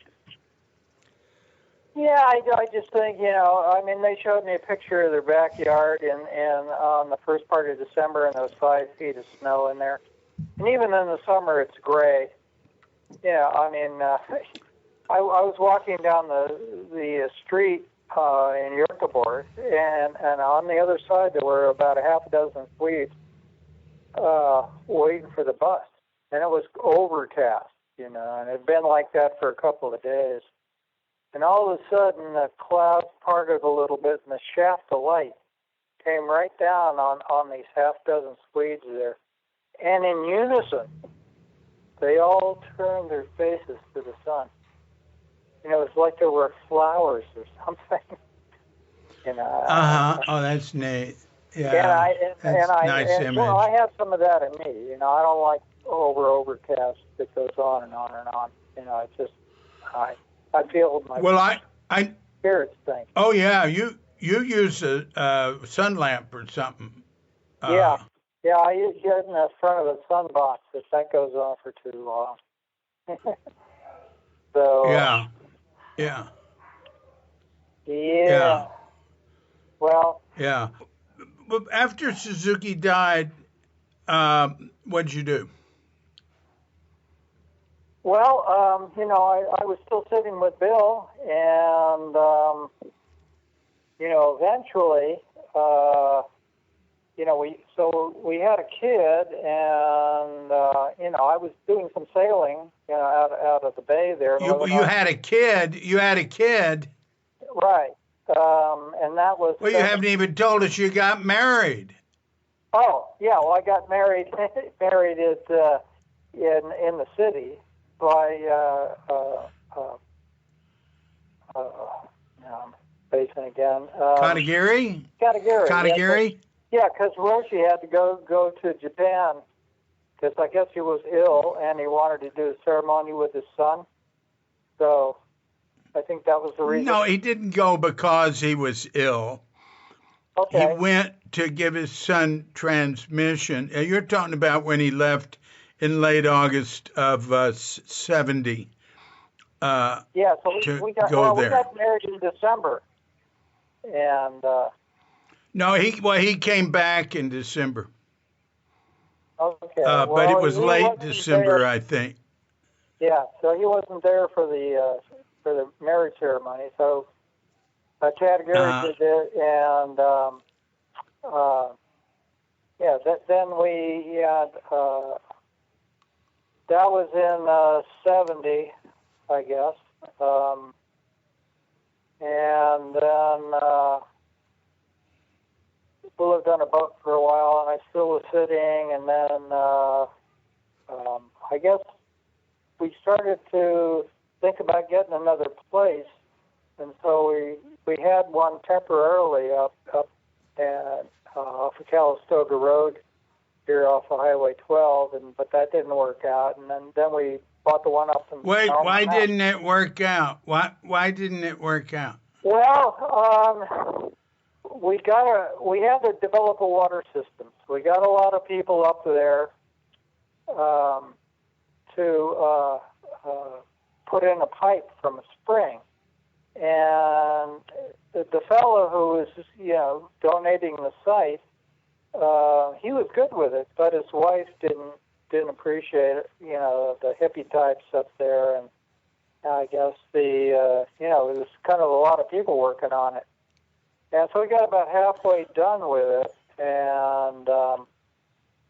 Yeah, I just think, they showed me a picture of their backyard and on the first part of December, and there was 5 feet of snow in there. And even in the summer, it's gray. Yeah, I was walking down the street in Göteborg, and on the other side there were about a half a dozen Swedes waiting for the bus. And it was overcast, and it had been like that for a couple of days. And all of a sudden, the clouds parted a little bit, and the shaft of light came right down on these half dozen Swedes there. And in unison, they all turned their faces to the sun. It was like there were flowers or something. Oh, that's neat. Yeah, that's nice image. I have some of that in me. I don't like overcast that goes on and on and on. It's just I feel my spirits thing. Oh yeah, you use a sun lamp or something. Yeah, I use it in the front of a sun box if that goes on for too long. So yeah. Well. Yeah. After Suzuki died, what did you do? Well, I was still sitting with Bill, and eventually, we had a kid, and I was doing some sailing, out of the bay there. You had a kid. You had a kid. Right. And that was. Well, you haven't even told us you got married. Oh, yeah. Well, I got married at in the city by spacing again. Katagiri. Yeah, because Roshi had to go to Japan because I guess he was ill and he wanted to do a ceremony with his son. So I think that was the reason. No, he didn't go because he was ill. Okay. He went to give his son transmission. You're talking about when he left in late August of 70. So we got married in December. And no, he came back in December. Okay. But it was late December, I think. Yeah, so he wasn't there for the marriage ceremony. So Chad Gary did it, and then we had that was in 70, I guess, and then we lived on a boat for a while, and I still was sitting, and then I guess we started to think about getting another place, and so we had one temporarily up and off of Calistoga Road here off of Highway 12, but that didn't work out, and then we bought the one up in. Wait, why didn't it work out? Why didn't it work out? Well, we had to develop a water system. So we got a lot of people up there to put in a pipe from a spring. And the fellow who was, donating the site, he was good with it, but his wife didn't appreciate it, the hippie types up there. And I guess it was kind of a lot of people working on it. And so we got about halfway done with it, and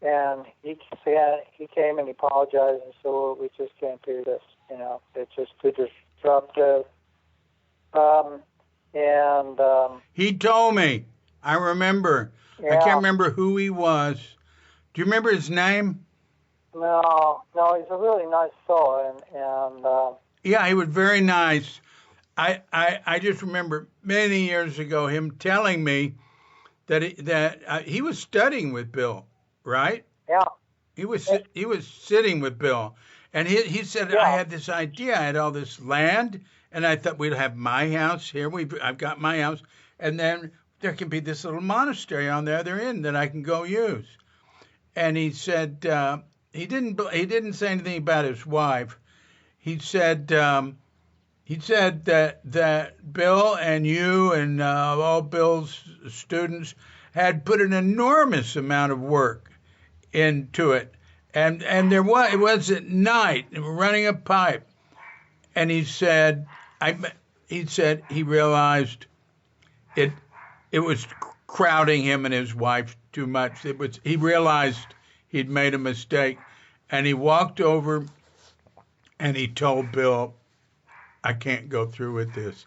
And he said, he came and he apologized and said, well, we just can't do this. You know, it's just too disruptive. He told me. I remember. I Yeah. can't remember who he was. Do you remember his name? No, he's a really nice fellow, and Yeah, he was very nice. I just remember many years ago him telling me that he was studying with Bill, right? yeah, He was sitting with Bill, and he said, I yeah, had this idea. I had all this land, and I thought we'd have my house here. I've got my house, and then there can be this little monastery on the other end that I can go use. And he said he didn't say anything about his wife. He said that Bill and you and all Bill's students had put an enormous amount of work into it, and it was at night, and we're running a pipe, and he said he realized it was crowding him and his wife too much. He realized he'd made a mistake, and he walked over and he told Bill, I can't go through with this.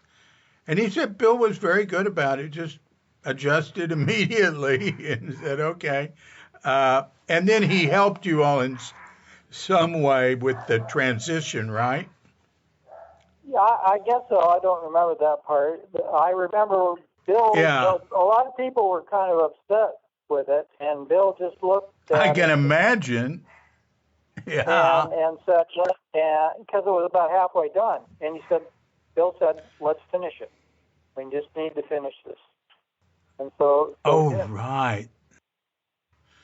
And he said Bill was very good about it, just adjusted immediately and said, okay. And then he helped you all in some way with the transition, right? yeah. I guess so. I don't remember that part. But I remember Bill. Yeah. A lot of people were kind of upset with it, and Bill just looked at I can it imagine. Yeah. and said, because it was about halfway done, and Bill said, let's finish it. We just need to finish this. And so Right.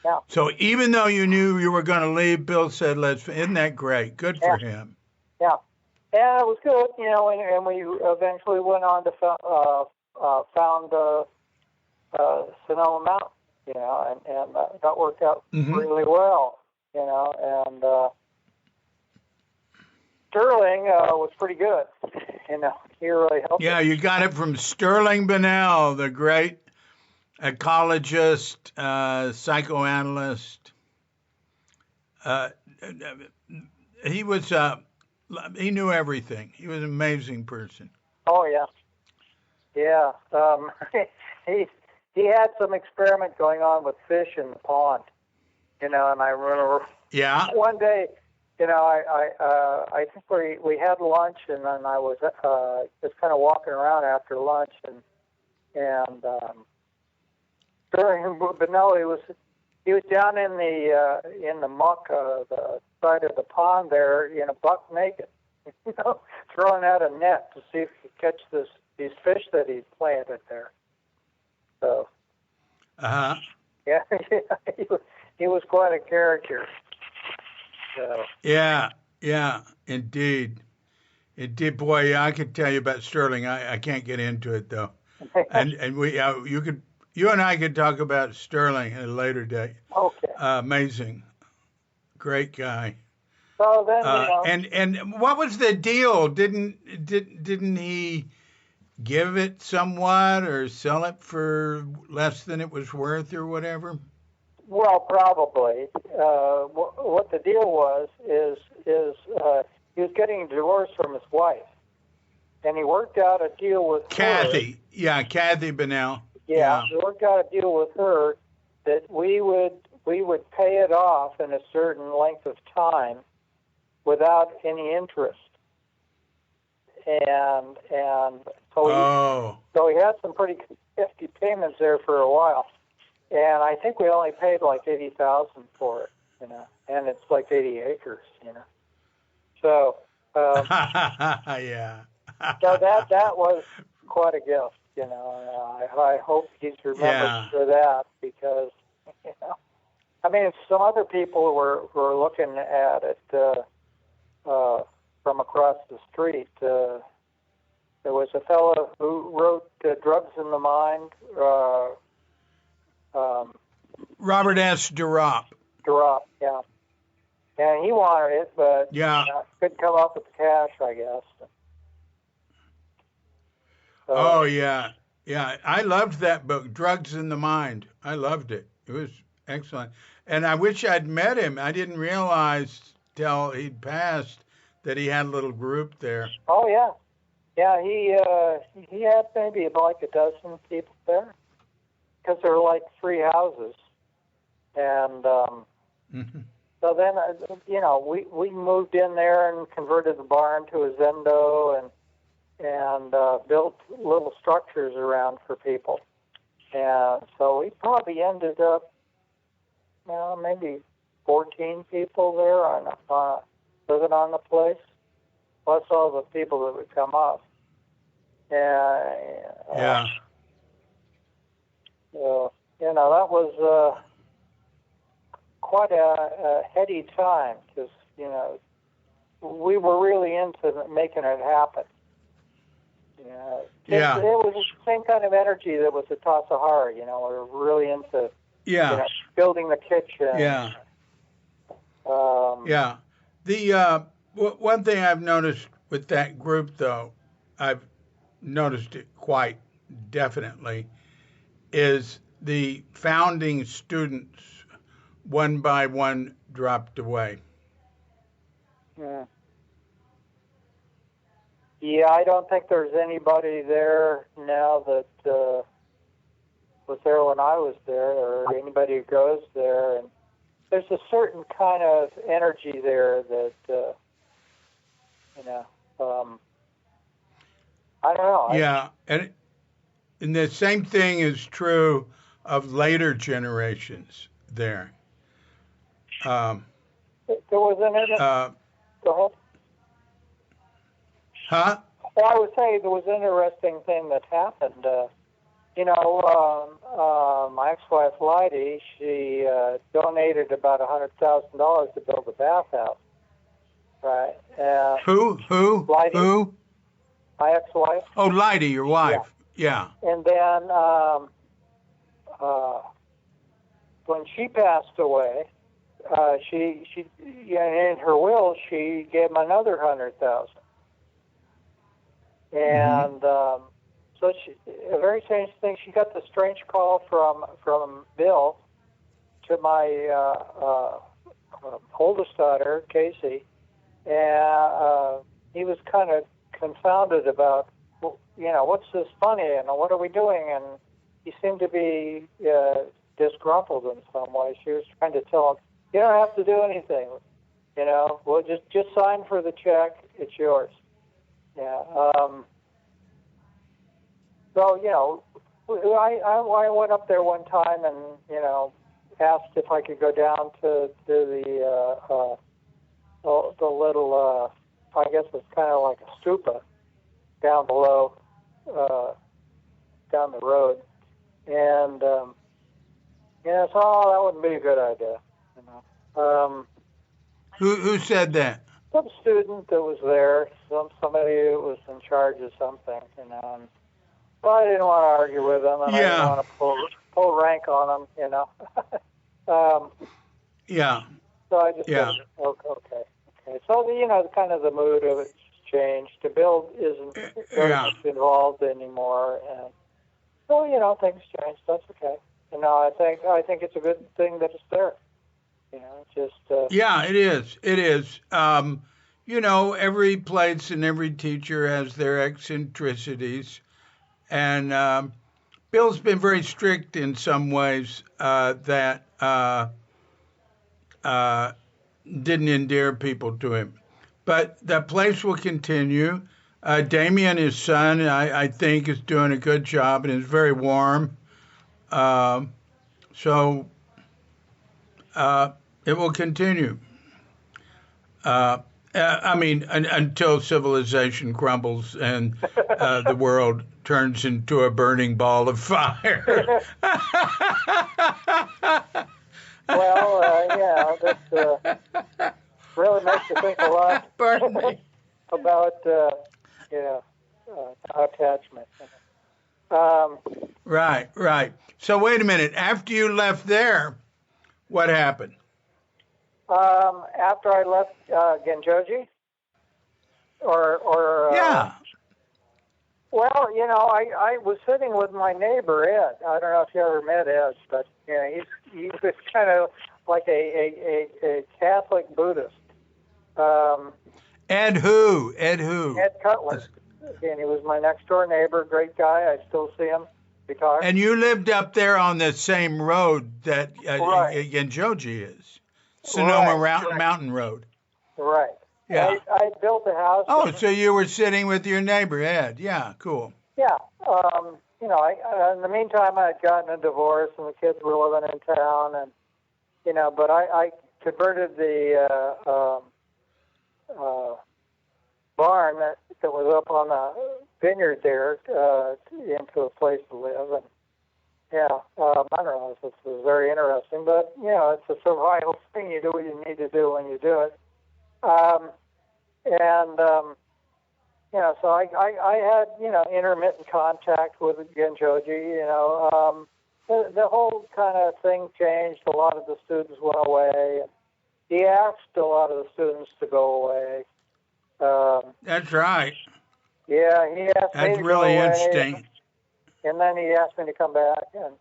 Yeah. So even though you knew you were going to leave, Bill said, isn't that great? Good for him. Yeah. And it was good, and we eventually went on to found Sonoma Mountain, and that worked out really well, and Sterling was pretty good, he really helped. Yeah, you got it from Sterling Bennell, the great ecologist, psychoanalyst. He knew everything. He was an amazing person. Oh yeah, yeah. He had some experiment going on with fish in the pond, and I remember. Yeah. One day, I think we had lunch, and then I was just kind of walking around after lunch, and during Benelli he was down in the muck, the side of the pond there, buck naked, throwing out a net to see if he could catch these fish that he planted there. So. Yeah, he was quite a character. So. Yeah, indeed. Boy, I could tell you about Sterling. I can't get into it though. And you and I could talk about Sterling at a later date. Okay. Amazing, great guy. So then, and what was the deal? Didn't he give it somewhat or sell it for less than it was worth or whatever? Well, probably. What the deal was is he was getting a divorce from his wife, and he worked out a deal with Kathy. her. Yeah, Kathy Bennell. Yeah, he worked out a deal with her that we would pay it off in a certain length of time without any interest. And so he had some pretty hefty payments there for a while. And I think we only paid like $80,000 for it, and it's like 80 acres, So, yeah. So that was quite a gift, I hope he's remembered for that because, some other people were looking at it from across the street. There was a fellow who wrote Drugs in the Mind. Robert S. Durop. Durop, yeah. And he wanted it, but couldn't come up with the cash, I guess. So, oh, yeah. Yeah, I loved that book, Drugs in the Mind. I loved it. It was excellent. And I wish I'd met him. I didn't realize till he'd passed that he had a little group there. Oh yeah, yeah. He had maybe like a dozen people there because there were like 3 houses, and so then we moved in there and converted the barn to a zendo and built little structures around for people. And so we probably ended up, maybe 14 people there living on the place, plus all the people that would come up. Yeah. That was quite a heady time because, we were really into making it happen. Yeah. It was the same kind of energy that was at Tasahara. We were really into building the kitchen. Yeah. Yeah. The one thing I've noticed with that group, though, I've noticed it quite definitely, is the founding students, one by one, dropped away. Yeah. Yeah, I don't think there's anybody there now that was there when I was there, or anybody who goes there. And there's a certain kind of energy there that, I don't know. Yeah, and the same thing is true of later generations there. There was an go ahead. Huh? Well, I would say there was an interesting thing that happened. My ex-wife, Leidy, she donated about $100,000 to build a bathhouse. Right. Who? Leidy. Who? My ex-wife. Oh, Leidy, your wife. Yeah. And then when she passed away, she in her will she gave him another $100,000. And so a very strange thing. She got the strange call from Bill to my oldest daughter, Casey, and he was kind of confounded about, what's this funny and what are we doing? And he seemed to be disgruntled in some way. She was trying to tell him, you don't have to do anything. Well, just sign for the check. It's yours. Yeah. So, I went up there one time and, asked if I could go down to the little, I guess it's kind of like a stupa down below, down the road. And, so that wouldn't be a good idea, Who said that? Some student that was there, somebody who was in charge of something, and well, I didn't want to argue with them, and I didn't want to pull rank on them, Yeah. So I just said, okay. So the kind of the mood of it's changed. The Bill isn't very much involved anymore, and so things change. That's okay. I think it's a good thing that it's there. Yeah, it is. It is. Every place and every teacher has their eccentricities, and Bill's been very strict in some ways that didn't endear people to him. But the place will continue. Damien, his son, I think, is doing a good job and is very warm. So it will continue. Until civilization crumbles and the world turns into a burning ball of fire. Well, that really makes you think a lot about, attachment. Right. So wait a minute. After you left there, what happened? After I left Genjoji, or yeah. Well, I was sitting with my neighbor Ed. I don't know if you ever met Ed, but he was kind of like a Catholic Buddhist. Ed who? Ed who? Ed Cutler. And he was my next door neighbor, great guy. I still see him. Retired. And you lived up there on the same road that Right. Genjoji is, Sonoma Right. Mountain Road. Right. Yeah. I built a house. Oh, so you were sitting with your neighbor, Ed. Yeah, cool. Yeah. You know, in the meantime, I had gotten a divorce, and the kids were living in town, and you know, but I converted the barn that was up on the vineyard there into a place to live, and yeah, I don't know if this was very interesting, but you know, it's a survival thing. You do what you need to do when you do it, you know, so I had, you know, intermittent contact with Genjoji, you know. The whole kind of thing changed. A lot of the students went away. He asked a lot of the students to go away. That's right. Yeah, he asked me to really go away. interesting. And then he asked me to come back. And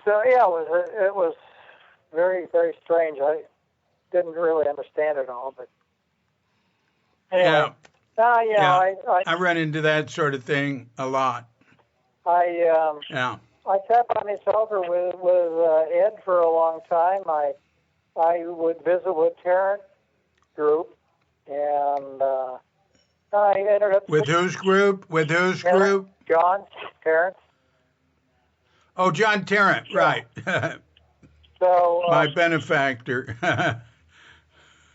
so, yeah, it was very, very strange. I didn't really understand it all, but anyway. Yeah. I run into that sort of thing a lot. I sat by myself or with Ed for a long time. I would visit with Tarrant Group, and I ended up with whose group? With whose group? John Tarrant. Oh, John Tarrant, right. So my benefactor.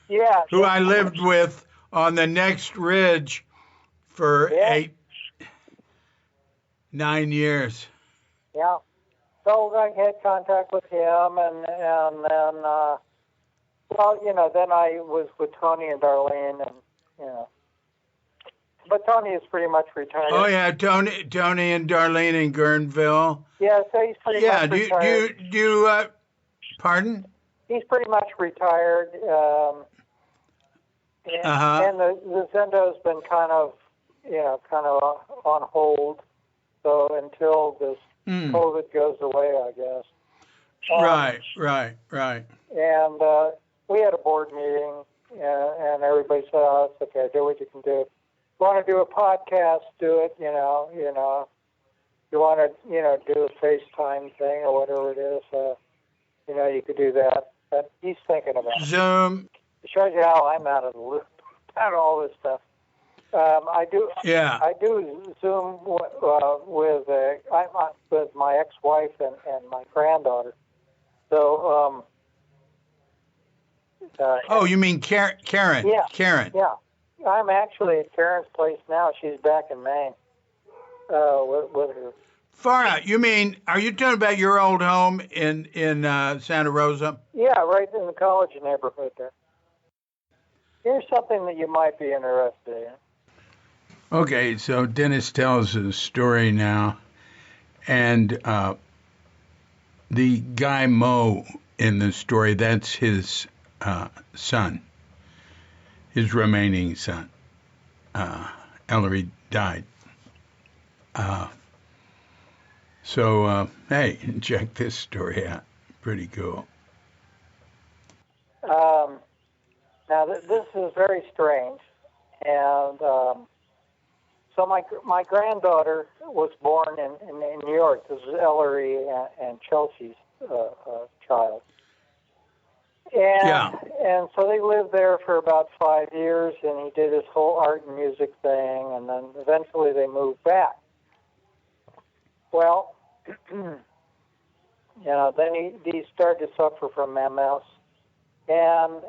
Yeah. Who I lived with on the next ridge for 9 years. Yeah. So I had contact with him, and then, well, you know, then I was with Tony and Darlene, and, you know. But Tony is pretty much retired. Oh, yeah, Tony and Darlene in Guerneville. Yeah, so he's pretty much retired. Do you, pardon? He's pretty much retired. And the Zendo's been kind of on hold. So until this COVID goes away, I guess. Right. And we had a board meeting, and everybody said, "Oh, it's okay. Do what you can do. If you want to do a podcast, do it. You know. You want to, do a FaceTime thing or whatever it is. You could do that. But he's thinking about Zoom. It shows you how I'm out of the loop about all this stuff. I do Zoom with my ex-wife and my granddaughter. So. You mean Karen? Yeah. Karen. Yeah. I'm actually at Karen's place now. She's back in Maine with her. Far out. You mean, are you talking about your old home in Santa Rosa? Yeah, right in the college neighborhood there. Here's something that you might be interested in. Okay, so Dennis tells a story now, and the guy Mo in the story, that's his son, his remaining son. Ellery died. So, hey, check this story out. Pretty cool. Now, this is very strange. And so my granddaughter was born in New York. This is Ellery and Chelsea's child. And so they lived there for about 5 years, and he did his whole art and music thing, and then eventually they moved back. Well, then he started to suffer from MS, and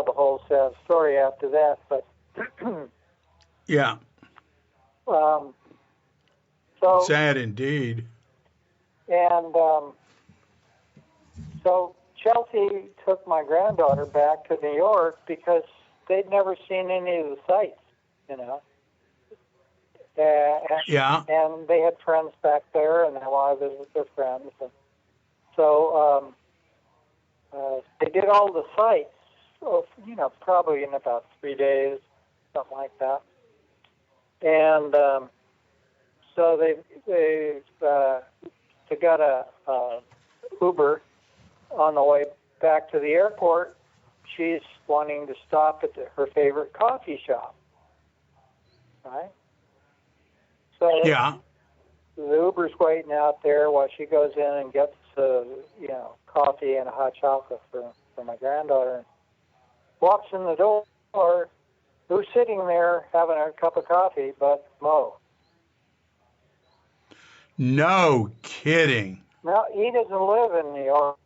the whole sad story after that, but yeah. So sad indeed. And so Chelsea took my granddaughter back to New York because they'd never seen any of the sights, And they had friends back there, and they wanted to visit their friends. And so they did all the sights, probably in about 3 days, something like that. And so they got a Uber on the way back to the airport, she's wanting to stop at her favorite coffee shop, right? So Yeah. the Uber's waiting out there while she goes in and gets coffee and a hot chocolate for my granddaughter. And walks in the door. Who's sitting there having a cup of coffee but Mo? No kidding. No, he doesn't live in New York.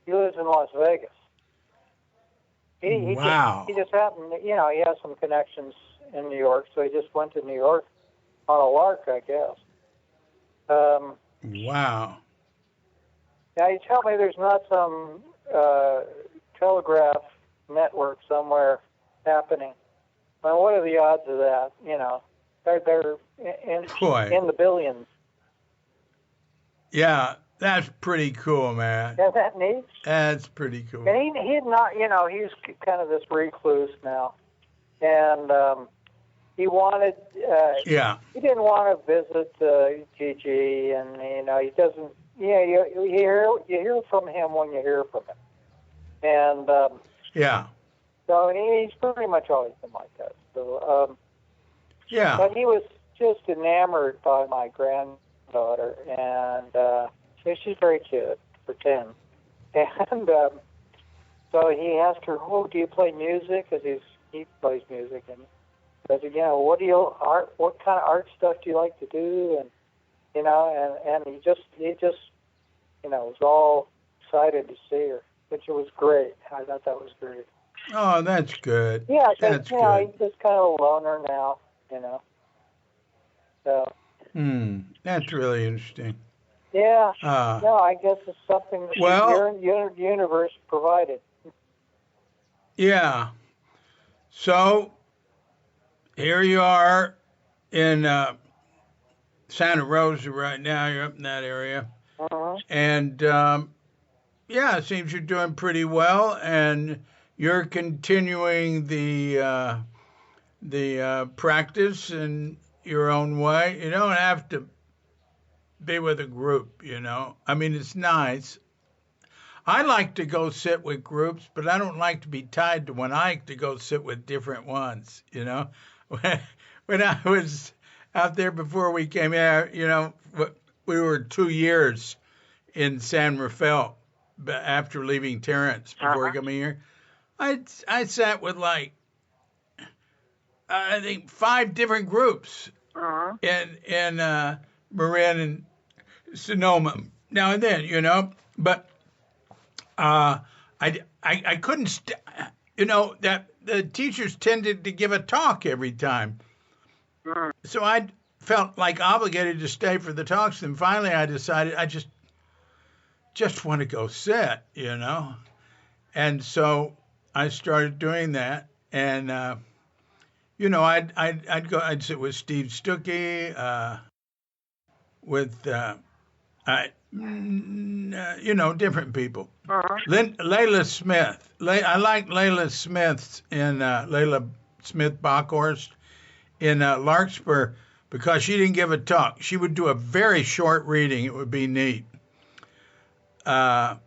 He lives in Las Vegas. Wow. He just happened, he has some connections in New York, so he just went to New York on a lark, I guess. Wow. Now, you tell me there's not some telegraph network somewhere happening. Well, what are the odds of that? They're in the billions. Yeah, that's pretty cool, man. Isn't that neat? That's pretty cool. And he'd not, he's kind of this recluse now, and he wanted. He didn't want to visit Gigi, and he doesn't. Yeah, you hear from him when you hear from him, and So he's pretty much always been like that. So but he was just enamored by my granddaughter, and she's very cute for 10. And so he asked her, "Oh, do you play music?" Because he plays music, and he said, what kind of art stuff do you like to do? And and he just was all excited to see her, which was great. I thought that was great. Oh, that's good. Yeah, that's good. He's just kind of a loner now, So. That's really interesting. Yeah. No, I guess it's something that your universe provided. Yeah. So here you are in Santa Rosa right now. You're up in that area. Uh-huh. And it seems you're doing pretty well, and you're continuing the practice in your own way. You don't have to be with a group, I mean, it's nice. I like to go sit with groups, but I don't like to be tied to one. I like to go sit with different ones, When I was out there before we came here, we were 2 years in San Rafael after leaving Terrence before coming here. I sat with I think 5 different groups in Marin and Sonoma now and then, but I couldn't that the teachers tended to give a talk every time, so I felt like obligated to stay for the talks. And finally, I decided I just want to go sit, and so I started doing that, and I'd sit with Steve Stuckey, with different people. Layla Smith. I like Layla Smith's in Layla Smith Bockhorst in Larkspur because she didn't give a talk. She would do a very short reading. It would be neat. And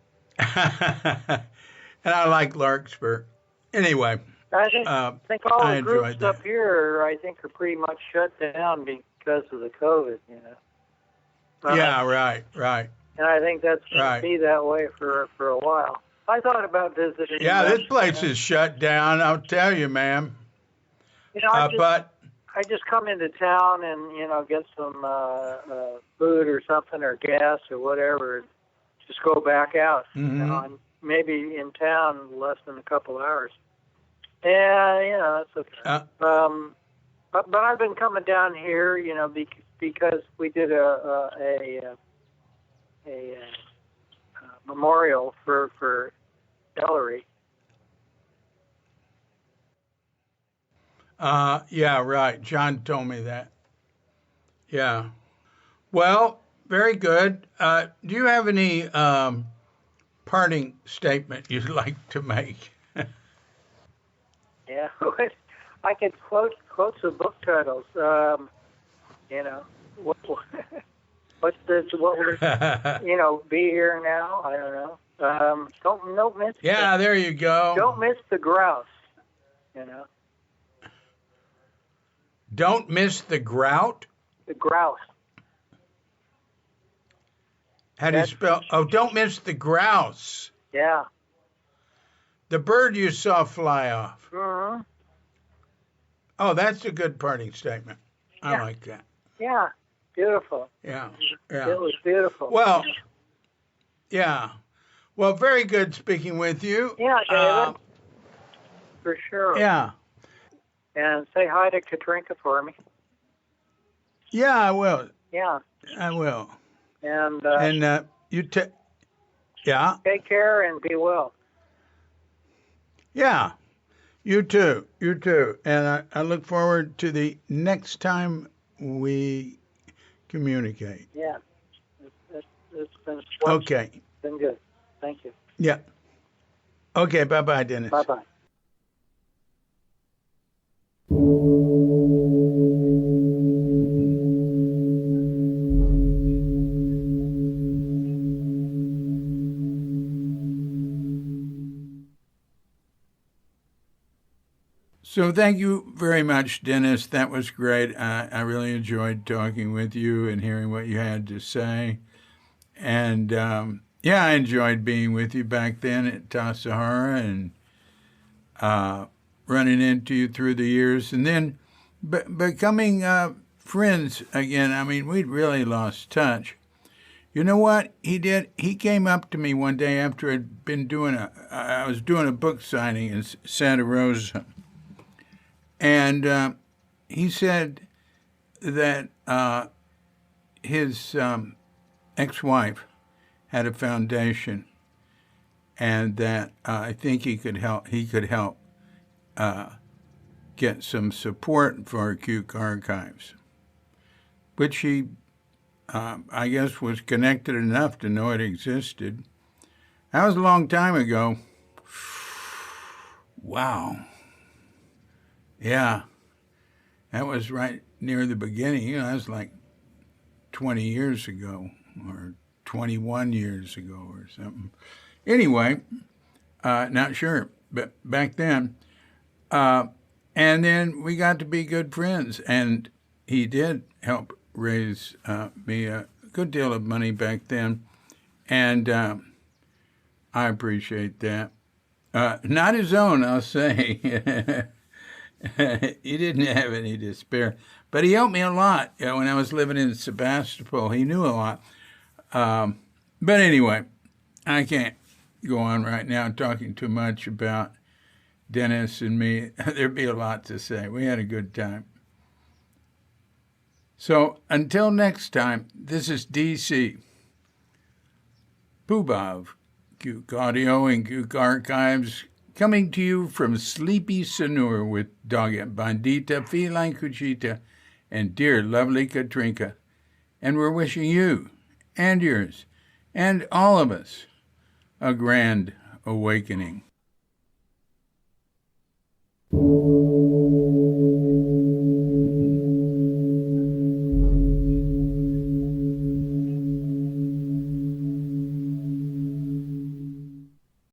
I like Larkspur. Anyway, I think all the groups that. up here, are pretty much shut down because of the COVID. Yeah, right. And I think that's going to be that way for a while. I thought about visiting. Yeah, this place is shut down. I'll tell you, ma'am. I just come into town and get some food or something or gas or whatever. And just go back out. I'm maybe in town less than a couple hours. Yeah, that's okay. But I've been coming down here, because we did a memorial for Ellery. Yeah, right. John told me that. Yeah. Well, very good. Do you have any parting statement you'd like to make? Yeah, I could quote some book titles. What's this? What we're, be here now? I don't know. Don't miss. Yeah, there you go. Don't miss the grouse. You know. Don't miss the grout. The grouse. How do you spell? Oh, don't miss the grouse. Yeah. The bird you saw fly off. Mm-hmm. Oh, that's a good parting statement. I Yeah. like that. Yeah. Beautiful. Yeah. It was beautiful. Well, yeah. Well, very good speaking with you. Yeah, David. For sure. Yeah. And say hi to Katrinka for me. Yeah, I will. Yeah. I will. And you yeah. take care and be well. Yeah. You too. You too. And I look forward to the next time we communicate. Yeah. It's been okay. It's been good. Thank you. Yeah. Okay. Bye-bye, Dennis. Bye-bye. So thank you very much, Dennis. That was great. I really enjoyed talking with you and hearing what you had to say. And yeah, I enjoyed being with you back then at Tassajara and running into you through the years. And then becoming friends again. I mean, we'd really lost touch. You know what he did? He came up to me one day after I'd been I was doing a book signing in Santa Rosa. And he said that his ex-wife had a foundation, and that I think he could help. He could help get some support for Cuke Archives, which he, I guess, was connected enough to know it existed. That was a long time ago. Wow. Yeah, that was right near the beginning. You know, that was like 20 years ago or 21 years ago or something. Anyway, not sure, but back then. And then we got to be good friends, and he did help raise me a good deal of money back then, and I appreciate that. Not his own, I'll say. He didn't have any to spare, but he helped me a lot. You know, when I was living in Sebastopol, he knew a lot. But anyway, I can't go on right now talking too much about Dennis and me. There'd be a lot to say. We had a good time. So until next time, this is DC. Poobah of Cuke Audio and Cuke Archives, coming to you from sleepy Sanur with Dogget Bandita, Feline Cuchita, and dear lovely Katrinka. And we're wishing you and yours and all of us a grand awakening.